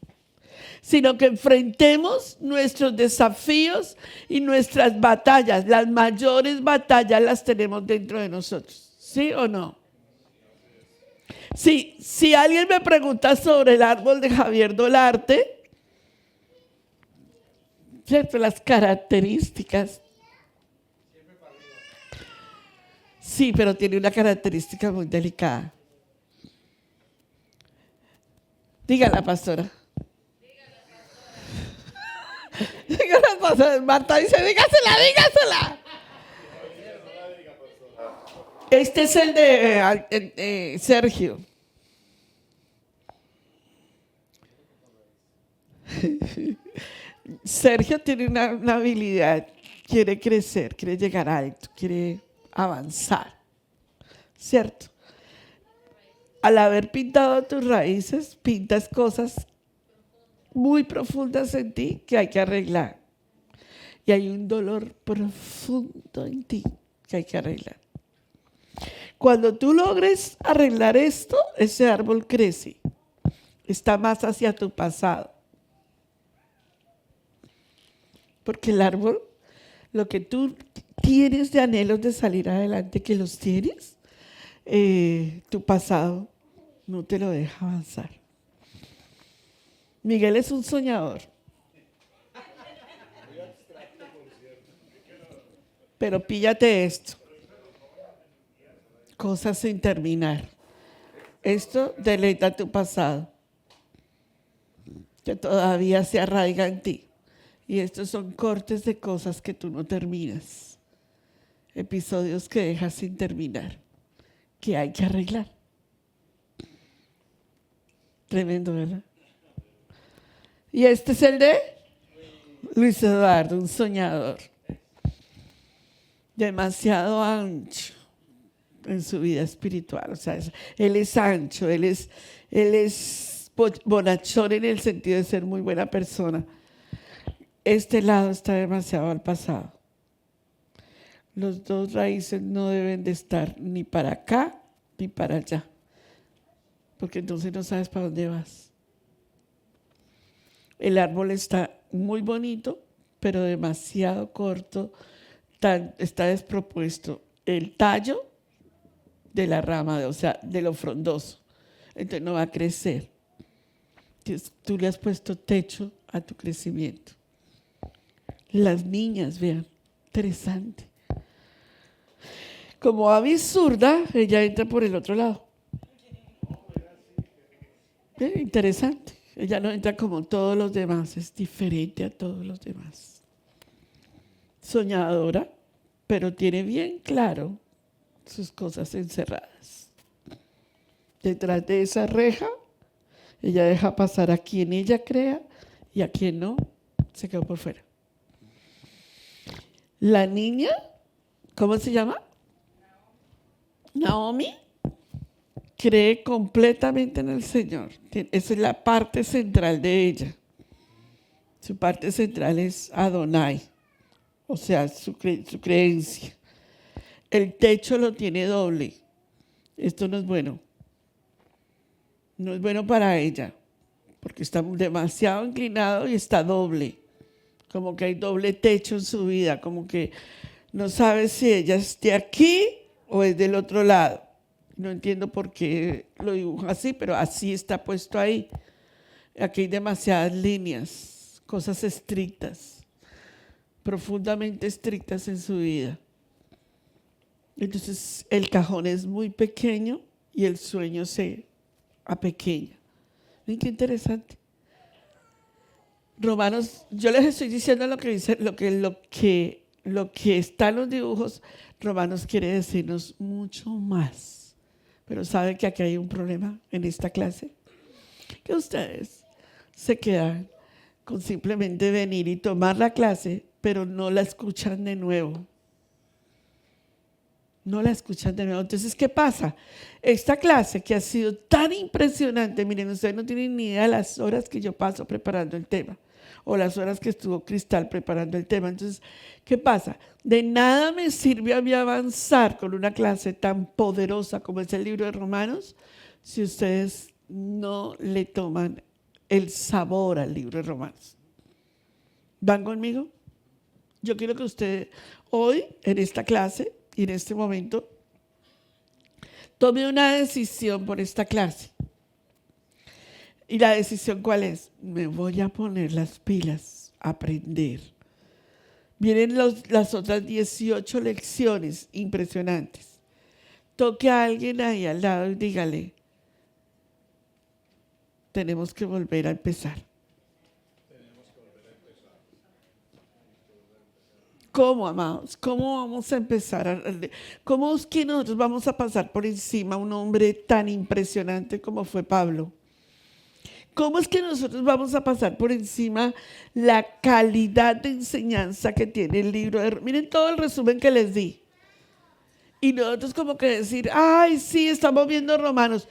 sino que enfrentemos nuestros desafíos y nuestras batallas. Las mayores batallas las tenemos dentro de nosotros, ¿sí o no? Si alguien me pregunta sobre el árbol de Javier Dolarte, ¿cierto? Las características. Sí, pero tiene una característica muy delicada. Dígala, pastora. Dígala, pastora. Marta dice, dígasela. Este es el de Sergio. Sergio tiene una habilidad, quiere crecer, quiere llegar alto, quiere avanzar, ¿cierto? Al haber pintado tus raíces, pintas cosas muy profundas en ti que hay que arreglar. Y hay un dolor profundo en ti que hay que arreglar. Cuando tú logres arreglar esto, ese árbol crece, está más hacia tu pasado. Porque el árbol, lo que tú tienes de anhelos de salir adelante, que los tienes, tu pasado no te lo deja avanzar. Miguel es un soñador. Pero píllate esto. Cosas sin terminar. Esto deleita tu pasado, que todavía se arraiga en ti. Y estos son cortes de cosas que tú no terminas. Episodios que dejas sin terminar, que hay que arreglar. Tremendo, ¿verdad? Y este es el de Luis Eduardo, un soñador. Demasiado ancho en su vida espiritual. O sea, él es ancho, él es bonachón en el sentido de ser muy buena persona. Este lado está demasiado al pasado. Los dos raíces no deben de estar ni para acá ni para allá, porque entonces no sabes para dónde vas. El árbol está muy bonito, pero demasiado corto, está despropuesto el tallo de la rama, o sea, de lo frondoso. Entonces no va a crecer. Entonces, tú le has puesto techo a tu crecimiento. Las niñas, vean, interesante. Como Abby zurda, ella entra por el otro lado. Interesante. Ella no entra como todos los demás, es diferente a todos los demás. Soñadora, pero tiene bien claro sus cosas encerradas. Detrás de esa reja, ella deja pasar a quien ella crea y a quien no, se quedó por fuera. La niña, ¿cómo se llama? Naomi, cree completamente en el Señor. Esa es la parte central de ella. Su parte central es Adonai, o sea, su creencia. El techo lo tiene doble. Esto no es bueno. No es bueno para ella, porque está demasiado inclinado y está doble. Como que hay doble techo en su vida, como que no sabe si ella esté aquí o es del otro lado. No entiendo por qué lo dibuja así, pero así está puesto ahí. Aquí hay demasiadas líneas, cosas estrictas, profundamente estrictas en su vida. Entonces el cajón es muy pequeño y el sueño se apequeña. Miren qué interesante. Romanos, yo les estoy diciendo lo que lo que está en los dibujos, Romanos quiere decirnos mucho más. Pero ¿sabe que aquí hay un problema en esta clase? Que ustedes se quedan con simplemente venir y tomar la clase, pero no la escuchan de nuevo. No la escuchan de nuevo. Entonces, ¿qué pasa? Esta clase que ha sido tan impresionante, miren, ustedes no tienen ni idea de las horas que yo paso preparando el tema, o las horas que estuvo Cristal preparando el tema. Entonces, ¿qué pasa? De nada me sirve a mí avanzar con una clase tan poderosa como es el libro de Romanos, si ustedes no le toman el sabor al libro de Romanos. ¿Van conmigo? Yo quiero que usted hoy, en esta clase y en este momento, tome una decisión por esta clase. ¿Y la decisión cuál es? Me voy a poner las pilas, a aprender. Vienen las otras 18 lecciones impresionantes. Toque a alguien ahí al lado y dígale, tenemos que volver a empezar. ¿Cómo, amados? ¿Cómo vamos a empezar? ¿Cómo es que nosotros vamos a pasar por encima a un hombre tan impresionante como fue Pablo? ¿Cómo es que nosotros vamos a pasar por encima la calidad de enseñanza que tiene el libro? Miren todo el resumen que les di. Y nosotros como que decir, ay, sí, estamos viendo Romanos.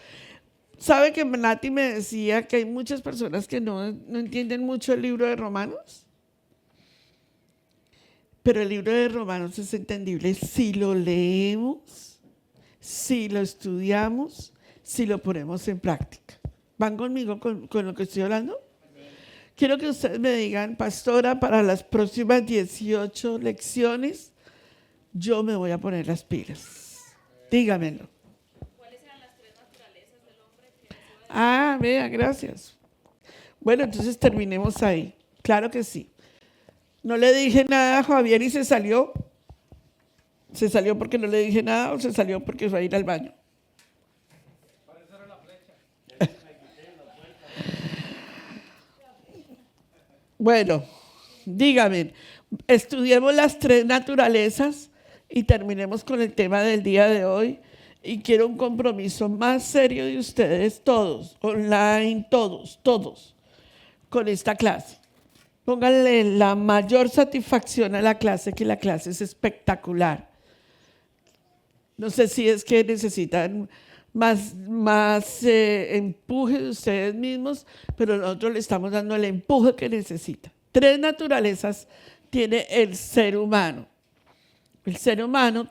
¿Sabe que Nati me decía que hay muchas personas que no entienden mucho el libro de Romanos? Pero el libro de Romanos es entendible si lo leemos, si lo estudiamos, si lo ponemos en práctica. ¿Van conmigo con lo que estoy hablando? Quiero que ustedes me digan, pastora, para las próximas 18 lecciones, yo me voy a poner las pilas. Dígamelo. ¿Cuáles eran las 3 naturalezas del hombre? Vea, gracias. Bueno, entonces terminemos ahí. Claro que sí. No le dije nada a Javier y se salió. ¿Se salió porque no le dije nada o se salió porque fue a ir al baño? Bueno, dígame, estudiemos las 3 naturalezas y terminemos con el tema del día de hoy. Y quiero un compromiso más serio de ustedes todos, online, todos, con esta clase. Pónganle la mayor satisfacción a la clase, que la clase es espectacular. No sé si es que necesitan más empuje de ustedes mismos, pero nosotros le estamos dando el empuje que necesita. 3 naturalezas tiene el ser humano. El ser humano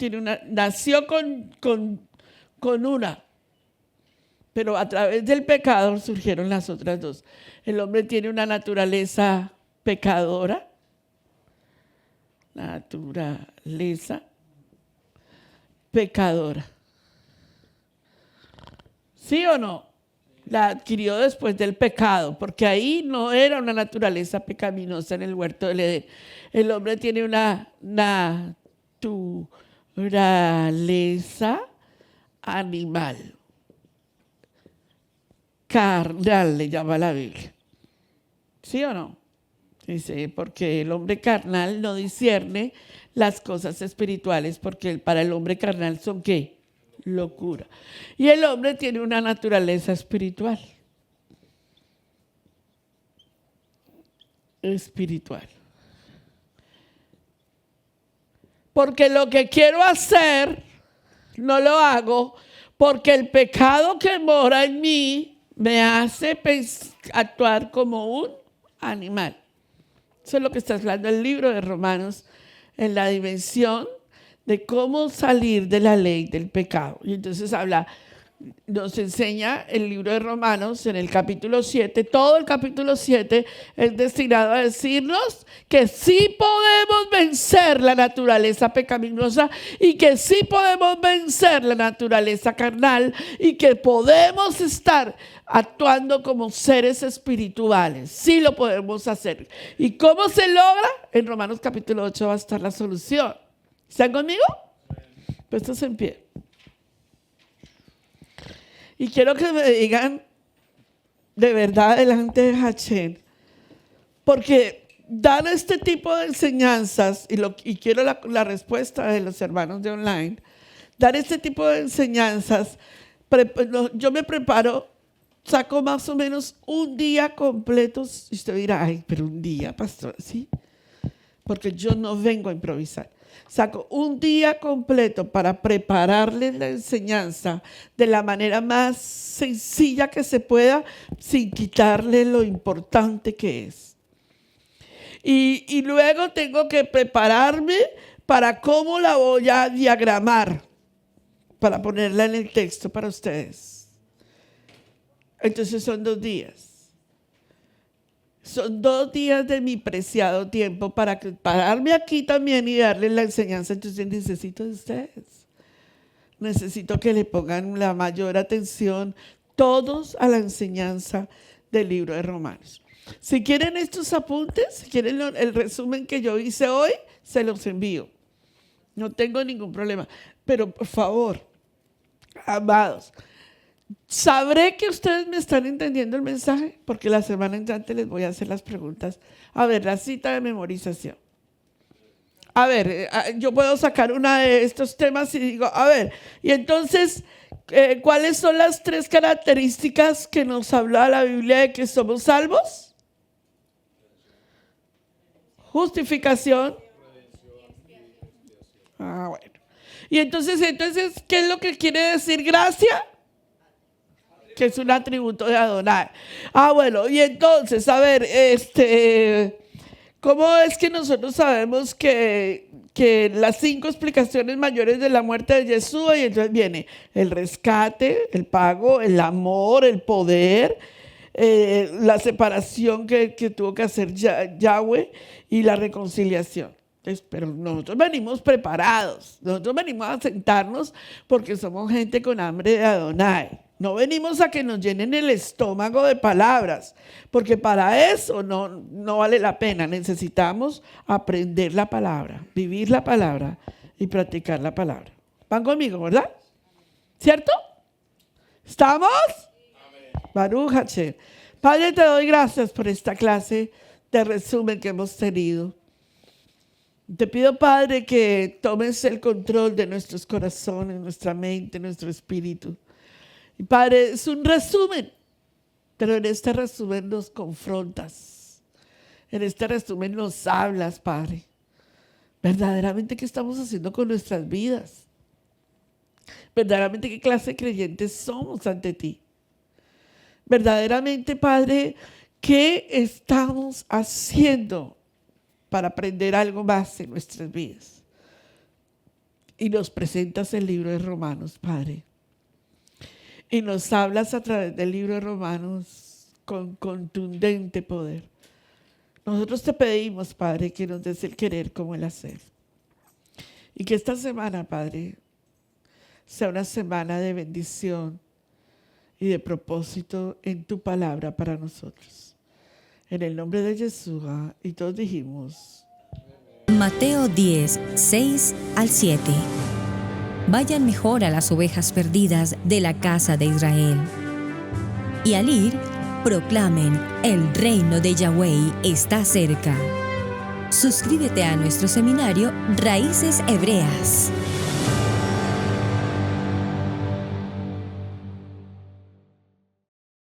nació con una, pero a través del pecado surgieron las otras 2. El hombre tiene una naturaleza pecadora, ¿sí o no? La adquirió después del pecado, porque ahí no era una naturaleza pecaminosa en el huerto del Edén. El hombre tiene una naturaleza animal, carnal le llama la Biblia. ¿Sí o no? Dice, porque el hombre carnal no discierne las cosas espirituales, porque para el hombre carnal son ¿qué? Locura. Y el hombre tiene una naturaleza espiritual. Porque lo que quiero hacer, no lo hago, porque el pecado que mora en mí me hace actuar como un animal. Eso es lo que está hablando el libro de Romanos en la dimensión de cómo salir de la ley del pecado. Y entonces nos enseña el libro de Romanos en el capítulo 7, todo el capítulo 7 es destinado a decirnos que sí podemos vencer la naturaleza pecaminosa y que sí podemos vencer la naturaleza carnal y que podemos estar actuando como seres espirituales. Sí lo podemos hacer. ¿Y cómo se logra? En Romanos capítulo 8 va a estar la solución. ¿Están conmigo? Puestos en pie. Y quiero que me digan de verdad delante de Hachén, porque dar este tipo de enseñanzas, y quiero la respuesta de los hermanos de online, dar este tipo de enseñanzas, yo me preparo, saco más o menos un día completo, y usted dirá, ay, pero un día, pastor, ¿sí? Porque yo no vengo a improvisar. Saco un día completo para prepararles la enseñanza de la manera más sencilla que se pueda, sin quitarle lo importante que es. Y luego tengo que prepararme para cómo la voy a diagramar, para ponerla en el texto para ustedes. Entonces son 2 días. Son 2 días de mi preciado tiempo para pararme aquí también y darles la enseñanza. Entonces necesito de ustedes. Necesito que le pongan la mayor atención todos a la enseñanza del libro de Romanos. Si quieren estos apuntes, si quieren el resumen que yo hice hoy, se los envío. No tengo ningún problema. Pero por favor, amados, sabré que ustedes me están entendiendo el mensaje, porque la semana entrante les voy a hacer las preguntas. A ver, la cita de memorización. A ver, yo puedo sacar una de estos temas y digo, a ver, y entonces, ¿cuáles son las 3 características que nos habla la Biblia de que somos salvos? Justificación. Bueno. Y entonces, ¿qué es lo que quiere decir gracia? Que es un atributo de Adonai. Bueno, y entonces, a ver, ¿cómo es que nosotros sabemos que las 5 explicaciones mayores de la muerte de Yeshua? Y entonces viene el rescate, el pago, el amor, el poder, la separación que tuvo que hacer Yahweh y la reconciliación. Pero nosotros venimos preparados, nosotros venimos a sentarnos porque somos gente con hambre de Adonai. No venimos a que nos llenen el estómago de palabras, porque para eso no vale la pena. Necesitamos aprender la palabra, vivir la palabra y practicar la palabra. ¿Van conmigo, verdad? ¿Cierto? ¿Estamos? Baruch Hashem. Padre, te doy gracias por esta clase de resumen que hemos tenido. Te pido, Padre, que tomes el control de nuestros corazones, nuestra mente, nuestro espíritu. Y Padre, es un resumen, pero en este resumen nos confrontas. En este resumen nos hablas, Padre. Verdaderamente, ¿qué estamos haciendo con nuestras vidas? Verdaderamente, ¿qué clase de creyentes somos ante ti? Verdaderamente, Padre, ¿qué estamos haciendo para aprender algo más en nuestras vidas? Y nos presentas el libro de Romanos, Padre. Y nos hablas a través del libro de Romanos con contundente poder. Nosotros te pedimos, Padre, que nos des el querer como el hacer. Y que esta semana, Padre, sea una semana de bendición y de propósito en tu palabra para nosotros. En el nombre de Yeshua, y todos dijimos. Mateo 10, 6 al 7. Vayan mejor a las ovejas perdidas de la casa de Israel. Y al ir, proclamen, el reino de Yahweh está cerca. Suscríbete a nuestro seminario Raíces Hebreas.